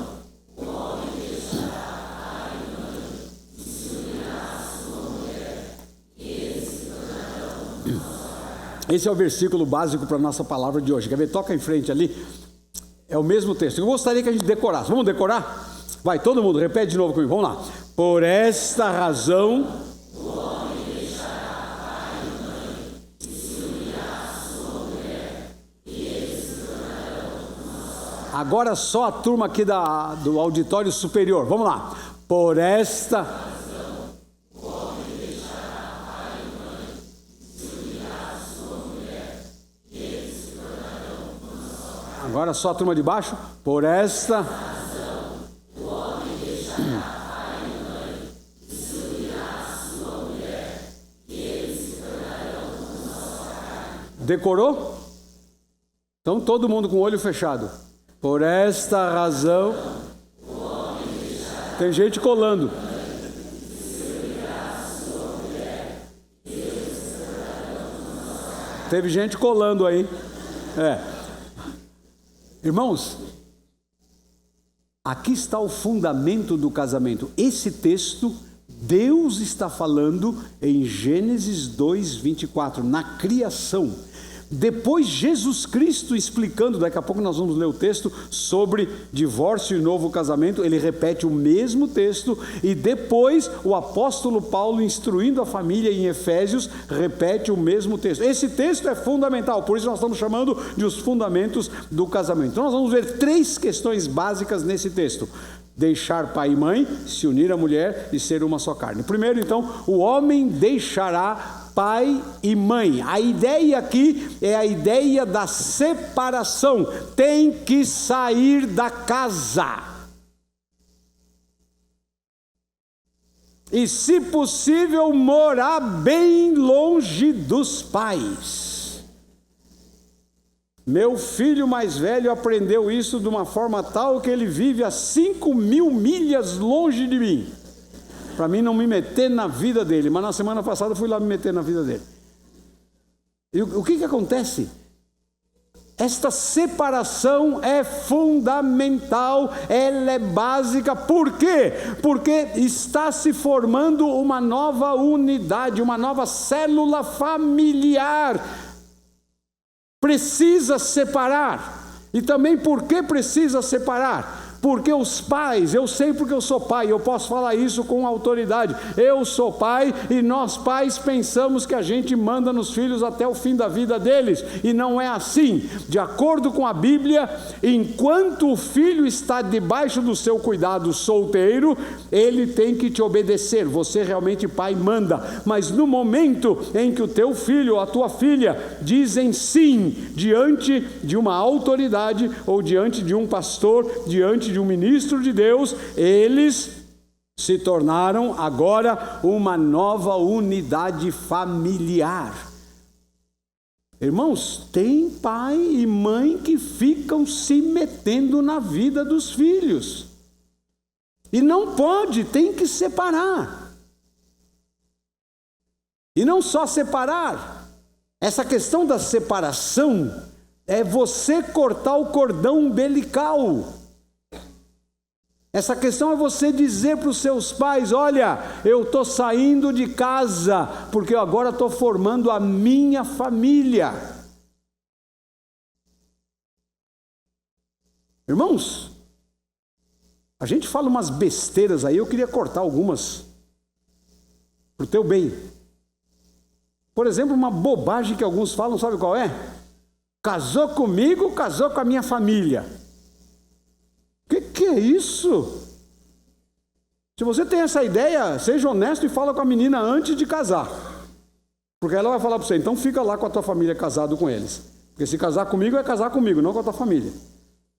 Esse é o versículo básico para a nossa palavra de hoje. Quer ver? Toca em frente ali. É o mesmo texto. Eu gostaria que a gente decorasse. Vamos decorar? Vai, todo mundo, repete de novo comigo. Vamos lá. Por esta razão... o homem deixará pai e mãe, e se unirá à sua mulher, e eles se tornarão. Agora só a turma aqui do auditório superior. Vamos lá. Por esta... Agora só a turma de baixo. Por esta razão, o homem deixará pai e mãe, e se unirá à sua mulher, e eles se tornarão uma só carne. Decorou? Então todo mundo com o olho fechado. Por esta razão, o homem deixará. Tem gente colando. Teve gente colando aí. Irmãos, aqui está o fundamento do casamento. Esse texto, Deus está falando em Gênesis 2:24, na criação. Depois Jesus Cristo explicando, daqui a pouco nós vamos ler o texto sobre divórcio e novo casamento, ele repete o mesmo texto, e depois o apóstolo Paulo, instruindo a família em Efésios, repete o mesmo texto. Esse texto é fundamental, por isso nós estamos chamando de os fundamentos do casamento. Então nós vamos ver 3 questões básicas nesse texto: deixar pai e mãe, se unir à mulher e ser uma só carne. Primeiro, então, o homem deixará pai e mãe. A ideia aqui é a ideia da separação. Tem que sair da casa. E, se possível, morar bem longe dos pais. Meu filho mais velho aprendeu isso de uma forma tal que ele vive a 5.000 milhas longe de mim, para mim não me meter na vida dele. Mas na semana passada eu fui lá me meter na vida dele. E o que acontece? Esta separação é fundamental, ela é básica. Por quê? Porque está se formando uma nova unidade, uma nova célula familiar. Precisa separar. E também por que precisa separar? Porque os pais, eu sei porque eu sou pai, eu posso falar isso com autoridade. Eu sou pai e nós pais pensamos que a gente manda nos filhos até o fim da vida deles. E não é assim. De acordo com a Bíblia, enquanto o filho está debaixo do seu cuidado solteiro, ele tem que te obedecer. Você realmente, pai, manda. Mas no momento em que o teu filho ou a tua filha dizem sim diante de uma autoridade ou diante de um pastor, diante de um ministro de Deus, eles se tornaram agora uma nova unidade familiar. Irmãos, tem pai e mãe que ficam se metendo na vida dos filhos. E não pode, tem que separar. E não só separar, essa questão da separação é você cortar o cordão umbilical. Essa questão é você dizer para os seus pais: olha, eu estou saindo de casa, porque eu agora estou formando a minha família. Irmãos, a gente fala umas besteiras aí, eu queria cortar algumas para o teu bem. Por exemplo, uma bobagem que alguns falam, sabe qual é? Casou comigo, casou com a minha família. Que é isso? Se você tem essa ideia, seja honesto e fala com a menina antes de casar. Porque ela vai falar para você: então fica lá com a tua família casado com eles. Porque se casar comigo é casar comigo, não com a tua família.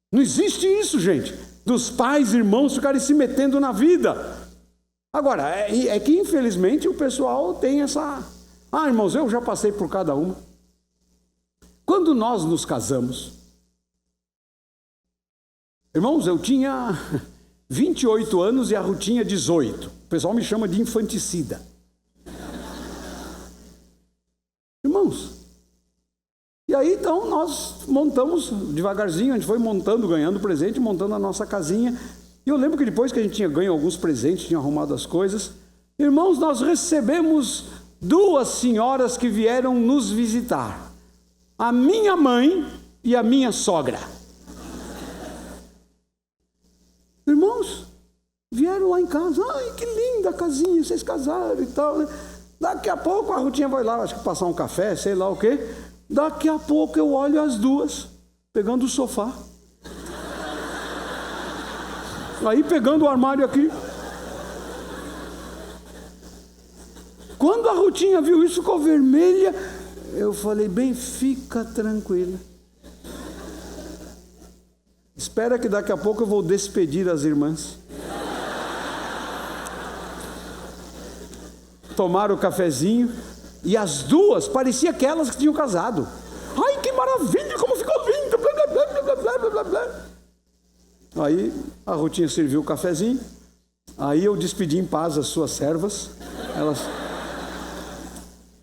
Não existe isso, gente, dos pais, irmãos ficarem se metendo na vida. Agora, é que infelizmente o pessoal tem essa... irmãos, eu já passei por cada uma. Quando nós nos casamos, irmãos, eu tinha 28 anos e a Ruth tinha 18. O pessoal me chama de infanticida. Irmãos, e aí então nós montamos devagarzinho, a gente foi montando, ganhando presente, montando a nossa casinha. E eu lembro que depois que a gente tinha ganho alguns presentes, tinha arrumado as coisas, irmãos, nós recebemos 2 senhoras que vieram nos visitar. A minha mãe e a minha sogra. Irmãos, vieram lá em casa: ai, que linda a casinha, vocês casaram e tal, né? Daqui a pouco a Rutinha vai lá, acho que passar um café, sei lá o quê. Daqui a pouco eu olho as 2, pegando o sofá. Aí pegando o armário aqui. Quando a Rutinha viu isso, ficou vermelha. Eu falei: bem, fica tranquila. Espera que daqui a pouco eu vou despedir as irmãs. Tomaram o cafezinho e as 2 parecia aquelas que tinham casado. Ai, que maravilha, como ficou lindo, blá, blá, blá, blá, blá, blá, blá. Aí a Rutinha serviu o cafezinho. Aí eu despedi em paz as suas servas.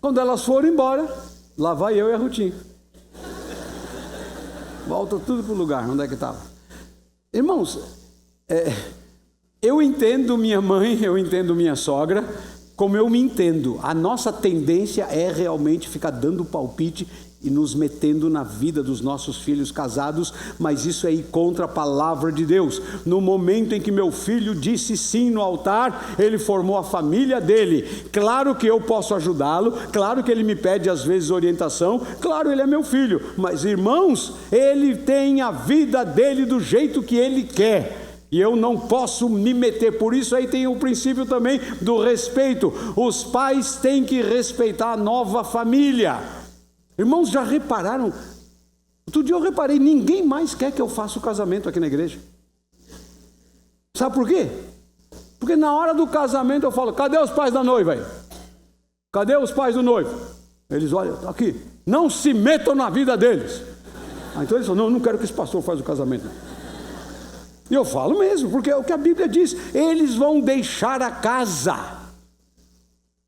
Quando elas foram embora, Lá vai eu e a Rutinha. Volta tudo para o lugar, onde é que estava. Irmãos, eu entendo minha mãe, eu entendo minha sogra, como eu me entendo. A nossa tendência é realmente ficar dando palpite e nos metendo na vida dos nossos filhos casados, mas isso é ir contra a palavra de Deus. No momento em que meu filho disse sim no altar, ele formou a família dele. Claro que eu posso ajudá-lo, claro que ele me pede às vezes orientação, claro, ele é meu filho, mas irmãos, ele tem a vida dele do jeito que ele quer. E eu não posso me meter. Por isso aí tem o princípio também do respeito. Os pais têm que respeitar a nova família. Irmãos, já repararam? Outro dia eu reparei, ninguém mais quer que eu faça o casamento aqui na igreja. Sabe por quê? Porque na hora do casamento eu falo, cadê os pais da noiva aí? Cadê os pais do noivo? Eles olham, aqui, não se metam na vida deles. Então eles falam, não quero que esse pastor faça o casamento. E eu falo mesmo, porque é o que a Bíblia diz, eles vão deixar a casa.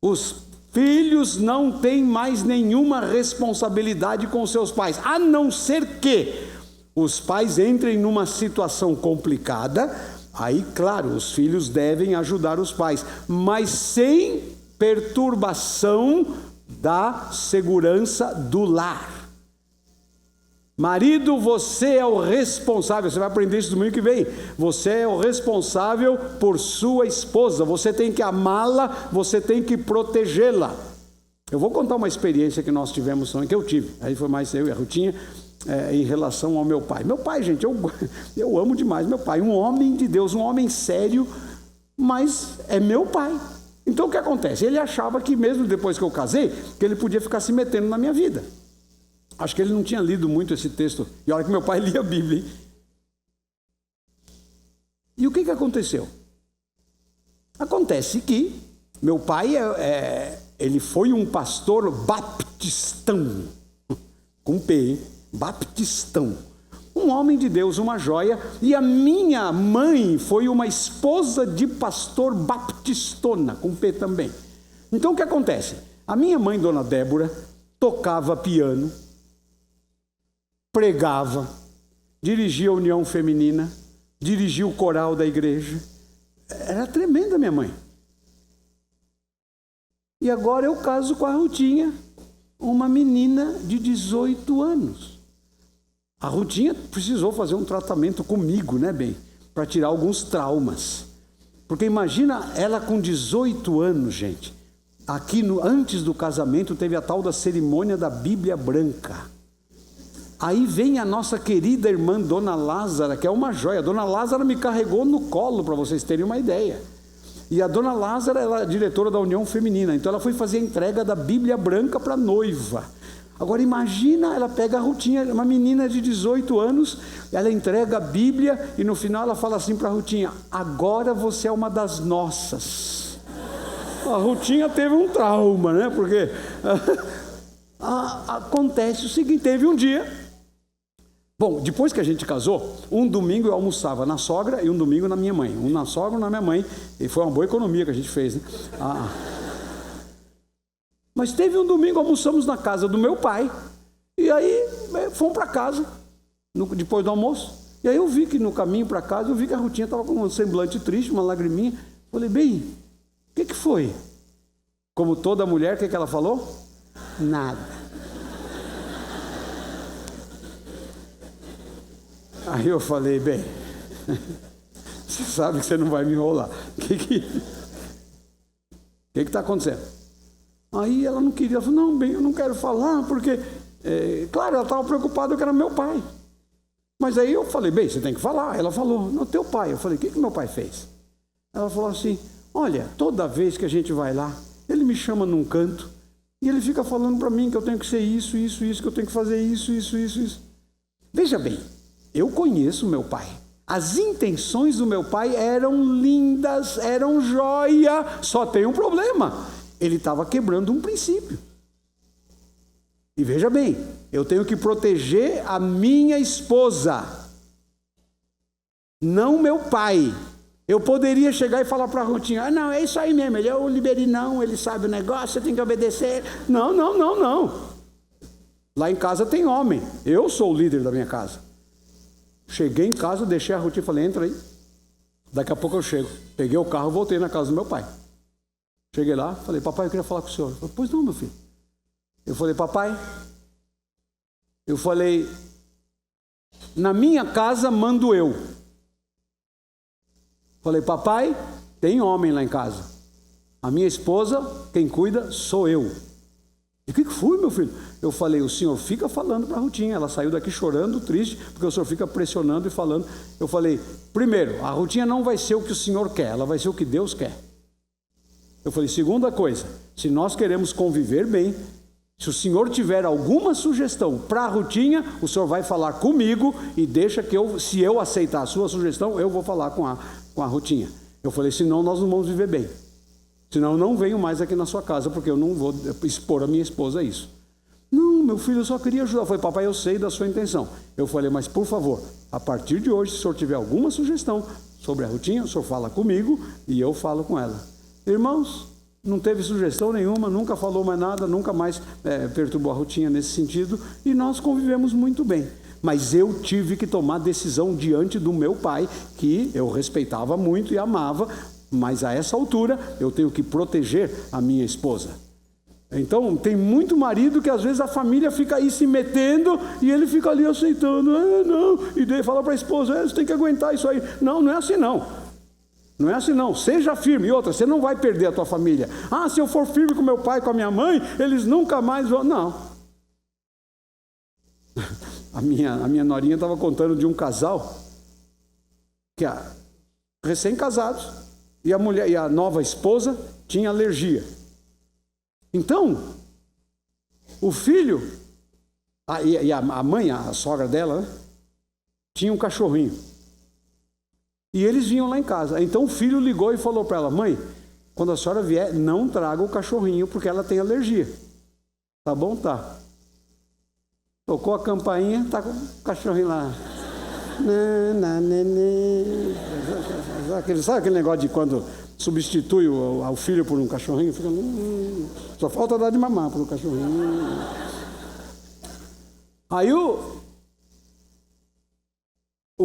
Os filhos não têm mais nenhuma responsabilidade com seus pais, a não ser que os pais entrem numa situação complicada. Aí, claro, os filhos devem ajudar os pais, mas sem perturbação da segurança do lar. Marido, você é o responsável, você vai aprender isso domingo que vem. Você é o responsável por sua esposa, você tem que amá-la, você tem que protegê-la. Eu vou contar uma experiência que nós tivemos, que eu tive, aí foi mais eu e a Rutinha, em relação ao meu pai. Meu pai, gente, eu amo demais meu pai, um homem de Deus, um homem sério, mas é meu pai. Então o que acontece? Ele achava que mesmo depois que eu casei, que ele podia ficar se metendo na minha vida. Acho que ele não tinha lido muito esse texto. E olha que meu pai lia a Bíblia, hein? E o que aconteceu? Acontece que meu pai, ele foi um pastor baptistão, com P, hein? Baptistão. Um homem de Deus, uma joia. E a minha mãe foi uma esposa de pastor baptistona, com P também. Então o que acontece? A minha mãe, dona Débora, tocava piano, pregava, dirigia a União Feminina, dirigia o coral da igreja. Era tremenda minha mãe. E agora eu caso com a Rutinha, uma menina de 18 anos. A Rutinha precisou fazer um tratamento comigo, né, bem? Para tirar alguns traumas. Porque imagina ela com 18 anos, gente. Aqui antes do casamento teve a tal da cerimônia da Bíblia Branca. Aí vem a nossa querida irmã Dona Lázara, que é uma joia. A Dona Lázara me carregou no colo, para vocês terem uma ideia. E a Dona Lázara, ela é diretora da União Feminina, então ela foi fazer a entrega da Bíblia Branca para a noiva. Agora imagina, ela pega a Rutinha, uma menina de 18 anos, ela entrega a Bíblia e no final ela fala assim para a Rutinha, agora você é uma das nossas. A Rutinha teve um trauma, né? Porque acontece o seguinte, teve um dia... Bom, depois que a gente casou, um domingo eu almoçava na sogra e um domingo na minha mãe. Um na sogra e um na minha mãe. E foi uma boa economia que a gente fez, né? Mas teve um domingo, almoçamos na casa do meu pai. E aí fomos para casa, depois do almoço. E aí eu vi que no caminho para casa, eu vi que a Rutinha estava com um semblante triste, uma lagriminha. Falei, bem, o que foi? Como toda mulher, o que ela falou? Nada. Aí eu falei, bem, você sabe que você não vai me enrolar. O que está acontecendo? Aí ela não queria, ela falou, não, bem, eu não quero falar, porque, claro, ela estava preocupada que era meu pai. Mas aí eu falei, bem, você tem que falar. Ela falou, não, teu pai. Eu falei, o que meu pai fez? Ela falou assim, olha, toda vez que a gente vai lá, ele me chama num canto, e ele fica falando para mim que eu tenho que ser isso, que eu tenho que fazer isso. Veja bem, eu conheço meu pai. As intenções do meu pai eram lindas, eram joia. Só tem um problema. Ele estava quebrando um princípio. E veja bem, eu tenho que proteger a minha esposa, não meu pai. Eu poderia chegar e falar para a Rutinha, não, é isso aí mesmo, ele é o liberinão, ele sabe o negócio, você tem que obedecer. Não. Lá em casa tem homem, eu sou o líder da minha casa. Cheguei em casa, deixei a Rutinha, falei, entra aí. Daqui a pouco eu chego. Peguei o carro, voltei na casa do meu pai. Cheguei lá, falei, papai, eu queria falar com o senhor. Falei, pois não, meu filho. Eu falei, papai, na minha casa mando eu. Falei, papai, tem homem lá em casa. A minha esposa, quem cuida, sou eu. E o que foi, meu filho? Eu falei, o senhor fica falando para a Rutinha. Ela saiu daqui chorando, triste, porque o senhor fica pressionando e falando. Eu falei, primeiro, a Rutinha não vai ser o que o senhor quer, ela vai ser o que Deus quer. Eu falei, segunda coisa, se nós queremos conviver bem, se o senhor tiver alguma sugestão para a Rutinha, o senhor vai falar comigo e deixa que se eu aceitar a sua sugestão, eu vou falar com a Rutinha. Eu falei, senão nós não vamos viver bem. Senão eu não venho mais aqui na sua casa, porque eu não vou expor a minha esposa a isso. Não, meu filho, eu só queria ajudar. Eu falei, papai, eu sei da sua intenção. Eu falei, mas por favor, a partir de hoje, se o senhor tiver alguma sugestão sobre a Rutinha, o senhor fala comigo e eu falo com ela. Irmãos, não teve sugestão nenhuma, nunca falou mais nada, nunca mais perturbou a Rutinha nesse sentido, e nós convivemos muito bem. Mas eu tive que tomar decisão diante do meu pai, que eu respeitava muito e amava, mas a essa altura eu tenho que proteger a minha esposa. Então tem muito marido que às vezes a família fica aí se metendo e ele fica ali aceitando, não, e daí fala para a esposa, você tem que aguentar isso aí. Não, não é assim não. Não é assim não, seja firme. E outra, você não vai perder a tua família. Se eu for firme com meu pai, com a minha mãe, eles nunca mais vão. Não. A minha norinha estava contando de um casal que recém-casados e a nova esposa tinha alergia. Então, o filho e a mãe, a sogra dela, tinha um cachorrinho. E eles vinham lá em casa. Então o filho ligou e falou para ela, mãe, quando a senhora vier, não traga o cachorrinho, porque ela tem alergia. Tá bom? Tá. Tocou a campainha, tá com o cachorrinho lá. Sabe aquele negócio de quando substitui o filho por um cachorrinho? Fica, só falta dar de mamar para o cachorrinho. Aí o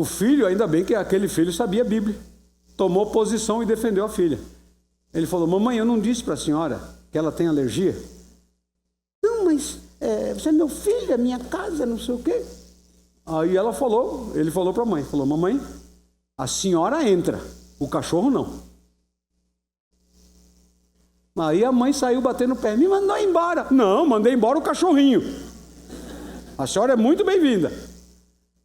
filho, ainda bem que aquele filho sabia a Bíblia, tomou posição e defendeu a filha. Ele falou, mamãe, eu não disse para a senhora que ela tem alergia? Não, mas você é meu filho, é minha casa, não sei o quê. Aí ele falou para a mãe, mamãe, a senhora entra, o cachorro não. Aí a mãe saiu batendo o pé, me mandou embora. Não, mandei embora o cachorrinho. A senhora é muito bem-vinda.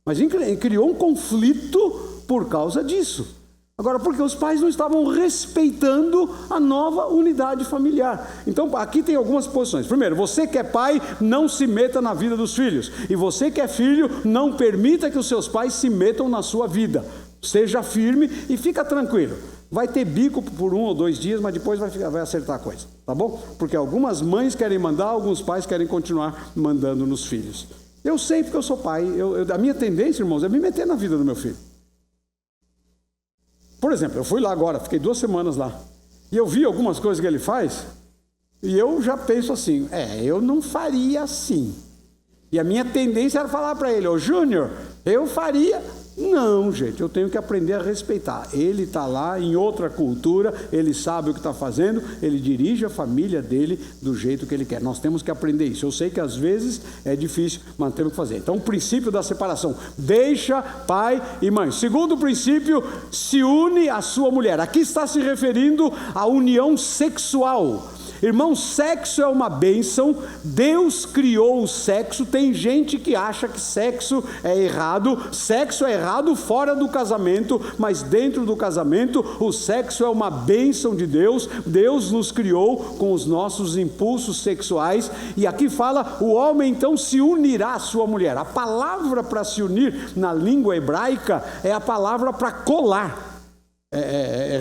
Mas criou um conflito por causa disso. Agora, porque os pais não estavam respeitando a nova unidade familiar. Então, aqui tem algumas posições. Primeiro, você que é pai, não se meta na vida dos filhos. E você que é filho, não permita que os seus pais se metam na sua vida. Seja firme e fica tranquilo. Vai ter bico por 1 ou 2 dias, mas depois vai acertar a coisa. Tá bom? Porque algumas mães querem mandar, alguns pais querem continuar mandando nos filhos. Eu sei porque eu sou pai. A minha tendência, irmãos, é me meter na vida do meu filho. Por exemplo, eu fui lá agora, fiquei 2 semanas lá. E eu vi algumas coisas que ele faz, e eu já penso assim, eu não faria assim. E a minha tendência era falar para ele, Júnior, eu faria. Não, gente, eu tenho que aprender a respeitar. Ele está lá em outra cultura, ele sabe o que está fazendo, ele dirige a família dele do jeito que ele quer. Nós temos que aprender isso. Eu sei que às vezes é difícil, mas temos que fazer. Então, o princípio da separação, deixa pai e mãe. Segundo princípio, se une à sua mulher. Aqui está se referindo à união sexual. Irmão, sexo é uma bênção, Deus criou o sexo. Tem gente que acha que sexo é errado fora do casamento, mas dentro do casamento o sexo é uma bênção de Deus. Deus nos criou com os nossos impulsos sexuais, e aqui fala, o homem então se unirá à sua mulher. A palavra para se unir na língua hebraica é a palavra para colar.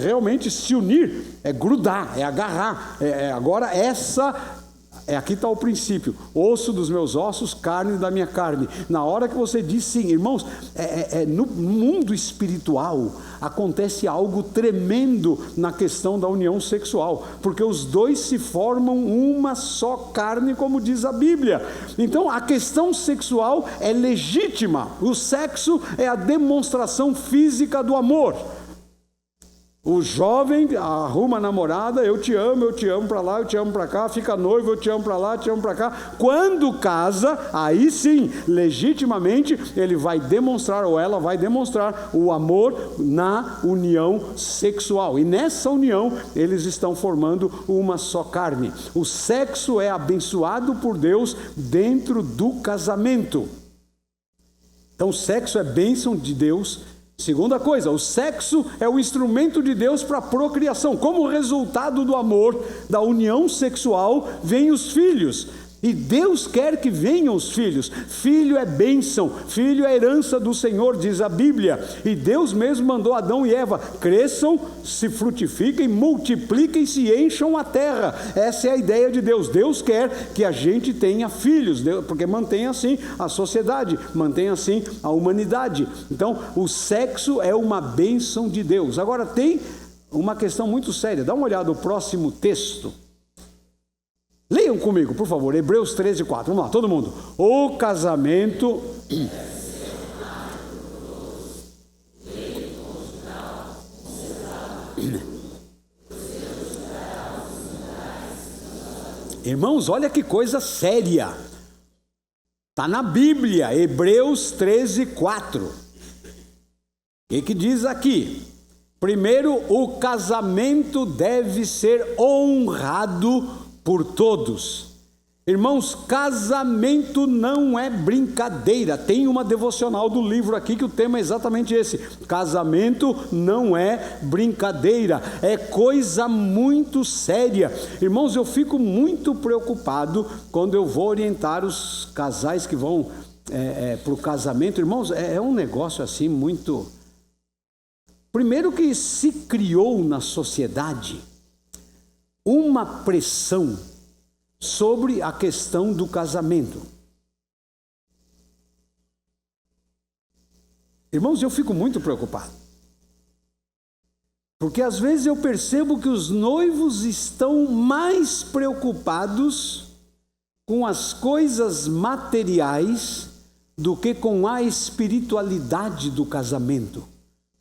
Realmente se unir, é grudar, é agarrar. Agora aqui está o princípio: osso dos meus ossos, carne da minha carne. Na hora que você diz sim, irmãos, no mundo espiritual acontece algo tremendo na questão da união sexual, porque os dois se formam uma só carne, como diz a Bíblia. Então a questão sexual é legítima. O sexo é a demonstração física do amor. O jovem arruma a namorada: eu te amo para lá, eu te amo para cá. Fica noivo: eu te amo para lá, eu te amo para cá. Quando casa, aí sim, legitimamente, ele vai demonstrar, ou ela vai demonstrar, o amor na união sexual. E nessa união, eles estão formando uma só carne. O sexo é abençoado por Deus dentro do casamento. Então, o sexo é bênção de Deus. Segunda coisa, o sexo é o instrumento de Deus para a procriação. Como resultado do amor, da união sexual, vêm os filhos. E Deus quer que venham os filhos. Filho é bênção, filho é herança do Senhor, diz a Bíblia. E Deus mesmo mandou Adão e Eva: cresçam, se frutifiquem, multipliquem-se e encham a terra. Essa é a ideia de Deus. Deus quer que a gente tenha filhos, porque mantém assim a sociedade, mantém assim a humanidade. Então, o sexo é uma bênção de Deus. Agora, tem uma questão muito séria. Dá uma olhada no próximo texto. Leiam comigo, por favor, Hebreus 13, 4. Vamos lá, todo mundo. O casamento... Irmãos, olha que coisa séria. Está na Bíblia, Hebreus 13, 4. O que diz aqui? Primeiro, o casamento deve ser honrado por todos. Irmãos, casamento não é brincadeira. Tem uma devocional do livro aqui que o tema é exatamente esse: casamento não é brincadeira, é coisa muito séria. Irmãos, eu fico muito preocupado quando eu vou orientar os casais que vão para o casamento. Irmãos, é um negócio assim muito... Primeiro que se criou na sociedade uma pressão sobre a questão do casamento. Irmãos, eu fico muito preocupado, porque às vezes eu percebo que os noivos estão mais preocupados com as coisas materiais do que com a espiritualidade do casamento,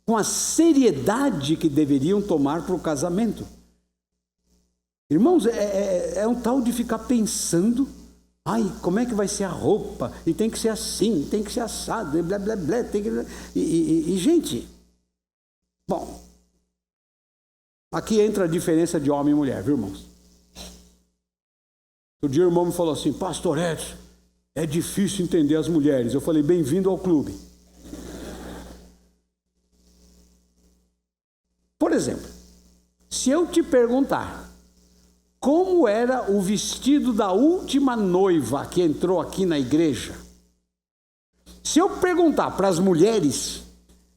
com a seriedade que deveriam tomar para o casamento. Irmãos, é um tal de ficar pensando: ai, como é que vai ser a roupa? E tem que ser assim, tem que ser assado, e blá, blá, blá, tem que... gente, bom, aqui entra a diferença de homem e mulher, viu, irmãos? Outro dia o irmão me falou assim: pastor Edson, é difícil entender as mulheres. Eu falei: bem-vindo ao clube. Por exemplo, se eu te perguntar como era o vestido da última noiva que entrou aqui na igreja, se eu perguntar para as mulheres,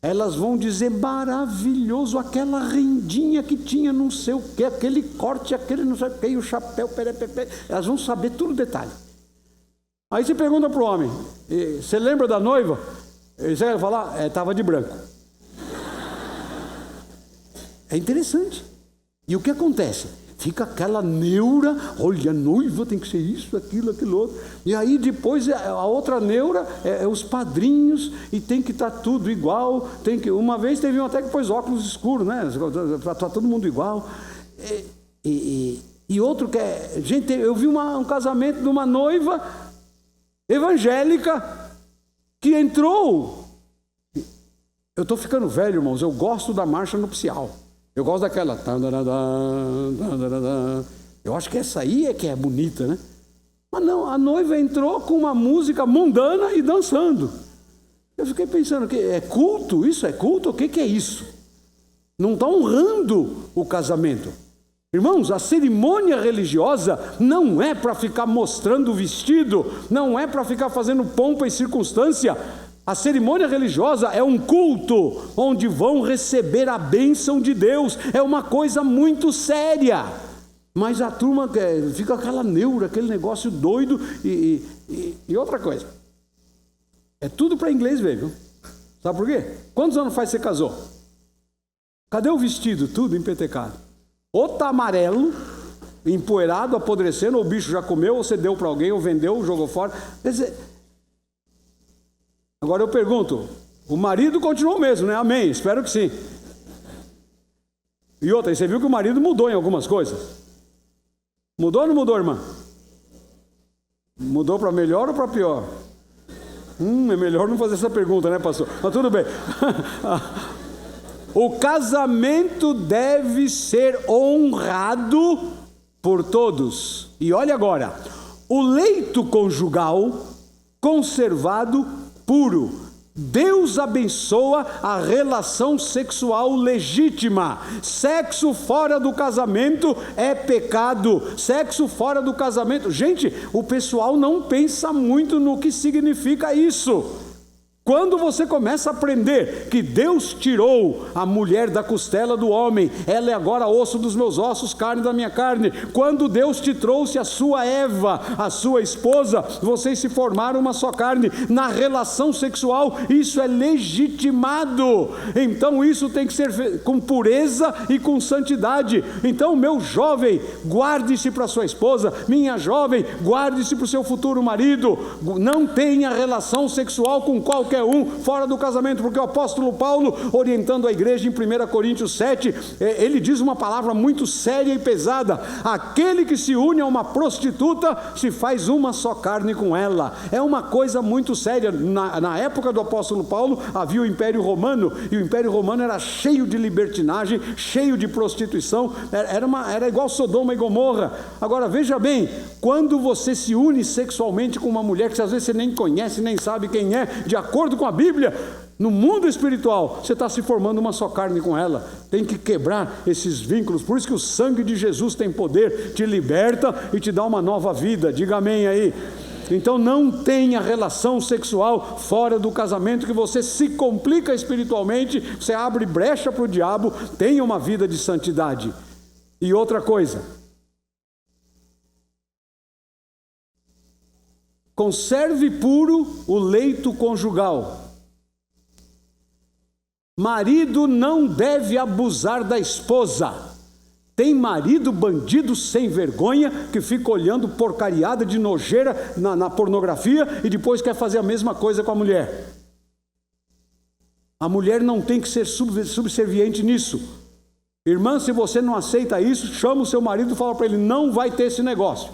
elas vão dizer: maravilhoso, aquela rendinha que tinha não sei o que, aquele corte, aquele não sei o que, e o chapéu, elas vão saber tudo detalhe. Aí você pergunta para o homem: você lembra da noiva? Ele vai falar: estava de branco. É interessante. E o que acontece? Fica aquela neura: olha, a noiva tem que ser isso, aquilo, aquilo outro. E aí depois a outra neura é os padrinhos, e tem que estar tudo igual. Uma vez teve um até que pôs óculos escuros, né? Para todo mundo igual. E outro que é... Gente, eu vi um casamento de uma noiva evangélica que entrou... Eu estou ficando velho, irmãos, eu gosto da marcha nupcial. Eu gosto daquela... Eu acho que essa aí é que é bonita, né? Mas não, a noiva entrou com uma música mundana e dançando. Eu fiquei pensando: que é culto? Isso é culto? O que é isso? Não está honrando o casamento. Irmãos, a cerimônia religiosa não é para ficar mostrando o vestido, não é para ficar fazendo pompa e circunstância. A cerimônia religiosa é um culto onde vão receber a bênção de Deus. É uma coisa muito séria. Mas a turma fica aquela neura, aquele negócio doido. E outra coisa, é tudo para inglês ver, viu? Sabe por quê? Quantos anos faz que você casou? Cadê o vestido? Tudo empetecado. Ou tá amarelo, empoeirado, apodrecendo, ou o bicho já comeu, ou você deu para alguém, ou vendeu, ou jogou fora. Quer dizer, agora eu pergunto, o marido continuou o mesmo, né? Amém, espero que sim. E outra, você viu que o marido mudou em algumas coisas? Mudou ou não mudou, irmã? Mudou para melhor ou para pior? É melhor não fazer essa pergunta, né, pastor? Mas tudo bem. O casamento deve ser honrado por todos. E olha agora, o leito conjugal conservado puro. Deus abençoa a relação sexual legítima. Sexo fora do casamento é pecado. Sexo fora do casamento. Gente, o pessoal não pensa muito no que significa isso. Quando você começa a aprender que Deus tirou a mulher da costela do homem, ela é agora osso dos meus ossos, carne da minha carne. Quando Deus te trouxe a sua Eva, a sua esposa, vocês se formaram uma só carne. Na relação sexual, isso é legitimado. Então isso tem que ser com pureza e com santidade. Então, meu jovem, guarde-se para sua esposa. Minha jovem, guarde-se para o seu futuro marido. Não tenha relação sexual com qualquer um fora do casamento, porque o apóstolo Paulo, orientando a igreja em 1 Coríntios 7, ele diz uma palavra muito séria e pesada: aquele que se une a uma prostituta se faz uma só carne com ela. É uma coisa muito séria. Na época do apóstolo Paulo havia o Império Romano, e o Império Romano era cheio de libertinagem, cheio de prostituição, era igual Sodoma e Gomorra. Agora veja bem, quando você se une sexualmente com uma mulher que às vezes você nem conhece, nem sabe quem é, de acordo com a Bíblia, no mundo espiritual, você está se formando uma só carne com ela. Tem que quebrar esses vínculos. Por isso que o sangue de Jesus tem poder, te liberta e te dá uma nova vida. Diga amém aí. Então não tenha relação sexual fora do casamento, que você se complica espiritualmente, você abre brecha para o diabo. Tenha uma vida de santidade. E outra coisa, conserve puro o leito conjugal. Marido não deve abusar da esposa. Tem marido bandido sem vergonha que fica olhando porcariada de nojeira na pornografia e depois quer fazer a mesma coisa com a mulher. A mulher não tem que ser subserviente nisso. Irmã, se você não aceita isso, chama o seu marido e fala para ele: não vai ter esse negócio.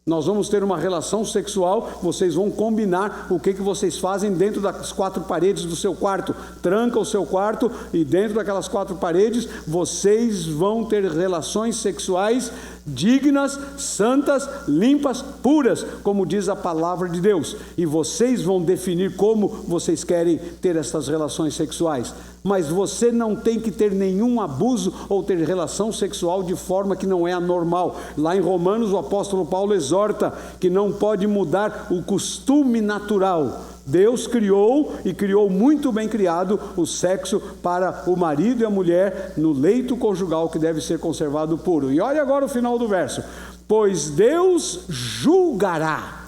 Nós vamos ter uma relação sexual, vocês vão combinar o que vocês fazem dentro das 4 paredes do seu quarto. Tranca o seu quarto e dentro daquelas 4 paredes vocês vão ter relações sexuais dignas, santas, limpas, puras, como diz a palavra de Deus. E vocês vão definir como vocês querem ter essas relações sexuais. Mas você não tem que ter nenhum abuso ou ter relação sexual de forma que não é anormal. Lá em Romanos, o apóstolo Paulo exorta que não pode mudar o costume natural. Deus criou, e criou muito bem criado, o sexo para o marido e a mulher no leito conjugal, que deve ser conservado puro. E olha agora o final do verso: pois Deus julgará.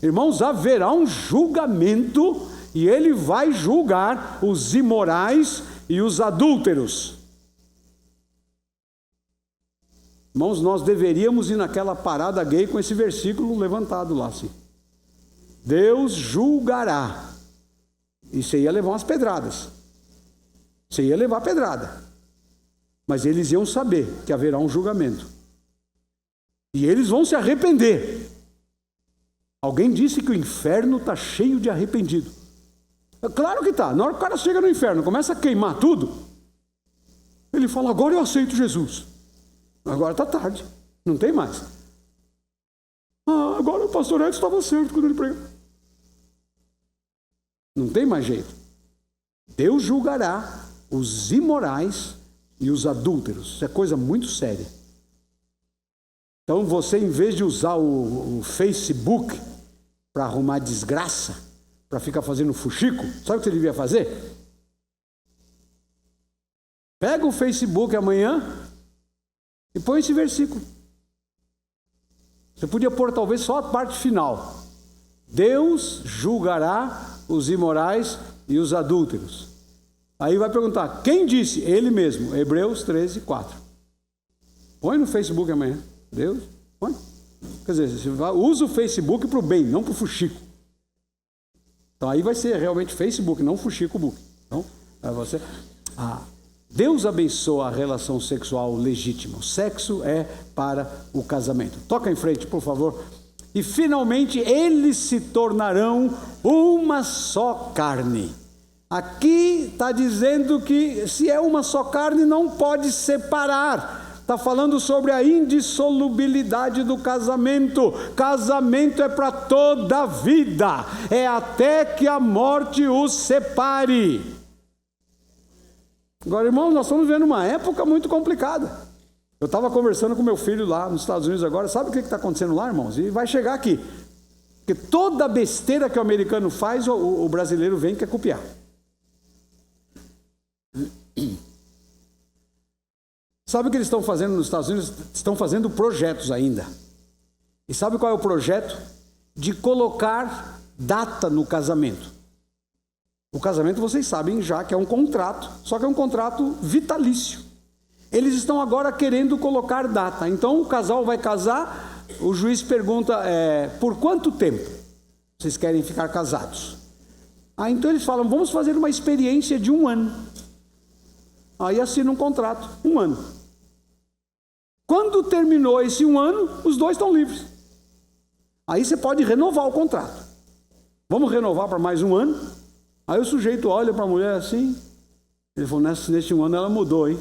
Irmãos, haverá um julgamento, e Ele vai julgar os imorais e os adúlteros. Irmãos, nós deveríamos ir naquela parada gay com esse versículo levantado lá assim: Deus julgará. E você ia levar umas pedradas. Você ia levar pedrada. Mas eles iam saber que haverá um julgamento. E eles vão se arrepender. Alguém disse que o inferno está cheio de arrependido. Claro que está. Na hora que o cara chega no inferno, começa a queimar tudo, ele fala: agora eu aceito Jesus. Agora está tarde. Não tem mais. Agora o pastor Edson estava certo quando ele pregou. Não tem mais jeito. Deus julgará os imorais e os adúlteros. Isso é coisa muito séria. Então você, em vez de usar o Facebook para arrumar desgraça, para ficar fazendo fuxico, sabe o que você devia fazer? Pega o Facebook amanhã E põe esse versículo. Você podia pôr talvez só a parte final. Deus julgará os imorais e os adúlteros. Aí vai perguntar, quem disse? Ele mesmo, Hebreus 13, 4. Põe no Facebook amanhã. Deus, põe. Quer dizer, você usa o Facebook para o bem, não para o fuxico. Então aí vai ser realmente Facebook, não fuxico book. Então, você... Deus abençoa a relação sexual legítima. O sexo é para o casamento. Toca em frente, por favor. E finalmente eles se tornarão uma só carne. Aqui está dizendo que se é uma só carne não pode separar. Está falando sobre a indissolubilidade do casamento. Casamento é para toda a vida. É até que a morte os separe. Agora, irmãos, nós estamos vivendo uma época muito complicada. Eu estava conversando com meu filho lá nos Estados Unidos agora. Sabe o que está acontecendo lá, irmãos? E vai chegar aqui. Porque toda besteira que o americano faz, o brasileiro vem e quer copiar. Sabe o que eles estão fazendo nos Estados Unidos? Estão fazendo projetos ainda. E sabe qual é o projeto? De colocar data no casamento. O casamento, vocês sabem já que é um contrato, só que é um contrato vitalício. Eles estão agora querendo colocar data. Então o casal vai casar, o juiz pergunta, por quanto tempo vocês querem ficar casados? Então eles falam, vamos fazer uma experiência de 1 ano. Aí assina um contrato, 1 ano. Quando terminou esse 1 ano, os dois estão livres. Aí você pode renovar o contrato. Vamos renovar para mais 1 ano? Aí o sujeito olha para a mulher assim, ele falou, nesse 1 ano ela mudou, hein?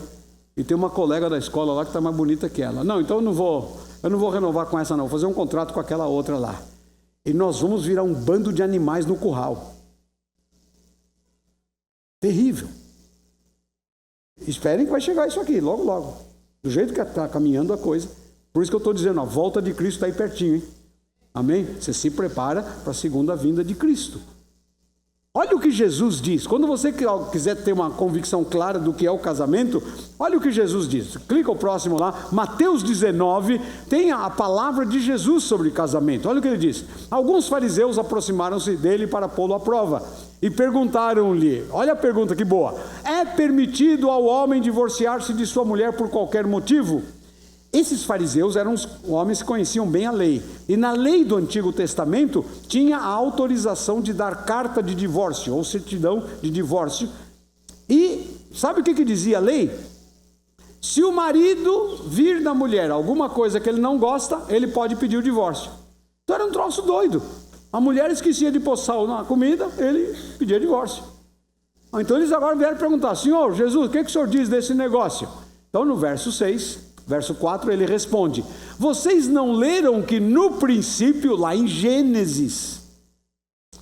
E tem uma colega da escola lá que está mais bonita que ela. Não, então eu não vou renovar com essa não, vou fazer um contrato com aquela outra lá. E nós vamos virar um bando de animais no curral. Terrível. Esperem que vai chegar isso aqui, logo, logo. Do jeito que está caminhando a coisa. Por isso que eu estou dizendo, a volta de Cristo está aí pertinho, hein? Amém? Você se prepara para a segunda vinda de Cristo. Olha o que Jesus diz. Quando você quiser ter uma convicção clara do que é o casamento, olha o que Jesus diz. Clica o próximo lá. Mateus 19 tem a palavra de Jesus sobre casamento. Olha o que ele diz. Alguns fariseus aproximaram-se dele para pô-lo à prova e perguntaram-lhe, olha a pergunta que boa, é permitido ao homem divorciar-se de sua mulher por qualquer motivo? Esses fariseus eram os homens que conheciam bem a lei. E na lei do Antigo Testamento tinha a autorização de dar carta de divórcio, ou certidão de divórcio. E sabe o que dizia a lei? Se o marido vir da mulher alguma coisa que ele não gosta, ele pode pedir o divórcio. Então era um troço doido. A mulher esquecia de pôr sal na comida, ele pedia divórcio. Então eles agora vieram perguntar, Senhor Jesus, o que o Senhor diz desse negócio? Então no verso 6... Verso 4, ele responde, vocês não leram que no princípio, lá em Gênesis,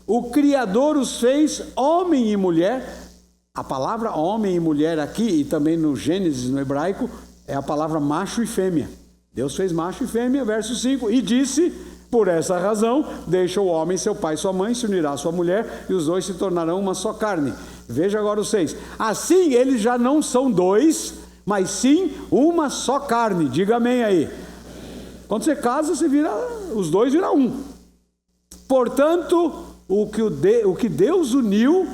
o Criador os fez homem e mulher? A palavra homem e mulher aqui, e também no Gênesis, no hebraico, é a palavra macho e fêmea. Deus fez macho e fêmea, verso 5, e disse, por essa razão, deixa o homem, seu pai e sua mãe, se unirá à sua mulher, e os dois se tornarão uma só carne. Veja agora o 6. Assim, eles já não são dois, mas sim uma só carne. Diga amém aí. Quando você casa, os dois viram um. Portanto, o que Deus uniu,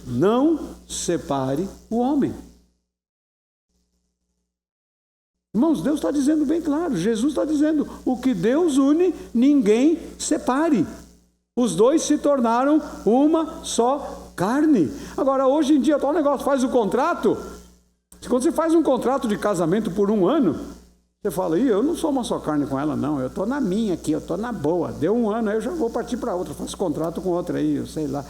não separe o homem. Irmãos, Deus está dizendo bem claro, Jesus está dizendo, o que Deus une, ninguém separe. Os dois se tornaram uma só carne. Agora, hoje em dia, o negócio faz o contrato. Quando você faz um contrato de casamento por 1 ano, você fala, eu não sou uma só carne com ela, não, eu estou na minha aqui, eu estou na boa. Deu 1 ano, aí eu já vou partir para outra, faço contrato com outra aí, eu sei lá.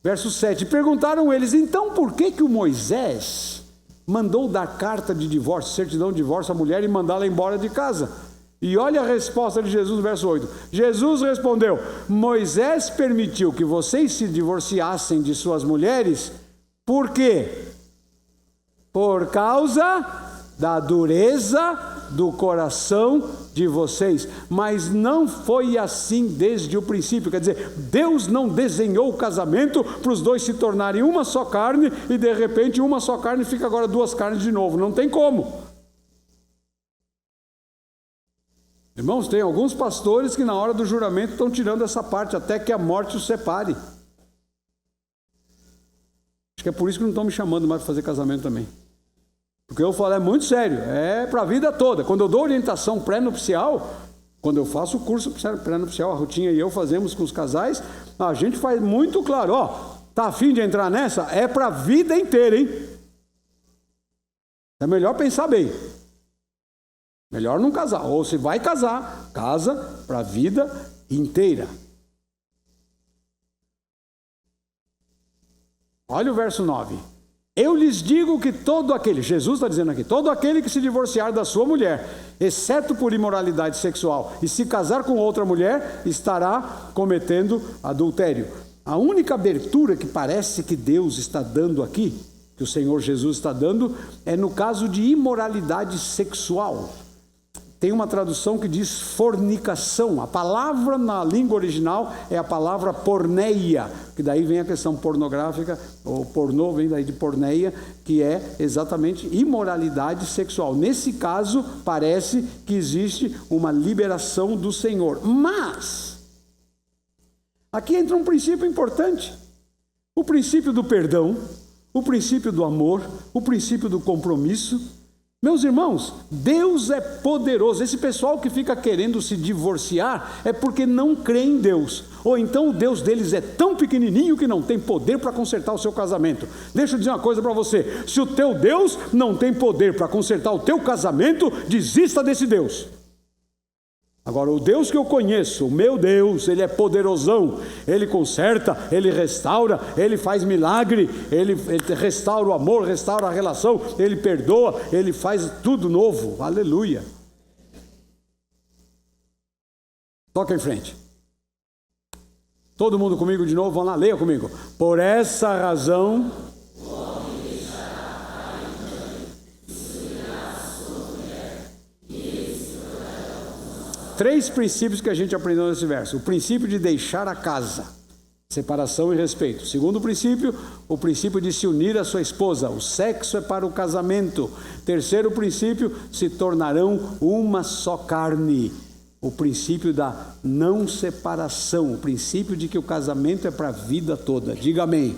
Verso 7, perguntaram eles, então por que o Moisés mandou dar carta de divórcio, certidão de divórcio à mulher e mandá-la embora de casa? E olha a resposta de Jesus no verso 8. Jesus respondeu, Moisés permitiu que vocês se divorciassem de suas mulheres. Por quê? Por causa da dureza do coração de vocês. Mas não foi assim desde o princípio. Quer dizer, Deus não desenhou o casamento para os dois se tornarem uma só carne e de repente uma só carne fica agora duas carnes de novo. Não tem como. Irmãos, tem alguns pastores que na hora do juramento estão tirando essa parte até que a morte os separe. Acho que é por isso que não estão me chamando mais para fazer casamento também. Porque eu falo, é muito sério, é para a vida toda. Quando eu dou orientação pré-nupcial, quando eu faço o curso pré-nupcial, a Rutinha e eu fazemos com os casais, a gente faz muito claro, ó, tá afim de entrar nessa? É para a vida inteira, hein? É melhor pensar bem. Melhor não casar. Ou se vai casar, casa para a vida inteira. Olha o verso 9. Eu lhes digo que todo aquele, Jesus está dizendo aqui, todo aquele que se divorciar da sua mulher, exceto por imoralidade sexual, e se casar com outra mulher, estará cometendo adultério. A única abertura que parece que Deus está dando aqui, que o Senhor Jesus está dando, é no caso de imoralidade sexual. Tem uma tradução que diz fornicação. A palavra na língua original é a palavra porneia, que daí vem a questão pornográfica, ou pornô vem daí de porneia, que é exatamente imoralidade sexual. Nesse caso, parece que existe uma liberação do Senhor. Mas, aqui entra um princípio importante. O princípio do perdão, o princípio do amor, o princípio do compromisso. Meus irmãos, Deus é poderoso. Esse pessoal que fica querendo se divorciar é porque não crê em Deus. Ou então o Deus deles é tão pequenininho que não tem poder para consertar o seu casamento. Deixa eu dizer uma coisa para você. Se o teu Deus não tem poder para consertar o teu casamento, desista desse Deus. Agora, o Deus que eu conheço, o meu Deus, Ele é poderosão, Ele conserta, Ele restaura, Ele faz milagre, Ele restaura o amor, restaura a relação, Ele perdoa, Ele faz tudo novo, aleluia. Toca em frente. Todo mundo comigo de novo, vamos lá, leia comigo. Por essa razão... Três princípios que a gente aprendeu nesse verso. O princípio de deixar a casa, separação e respeito. Segundo princípio, o princípio de se unir à sua esposa. O sexo é para o casamento. Terceiro princípio, se tornarão uma só carne. O princípio da não separação. O princípio de que o casamento é para a vida toda. Diga amém.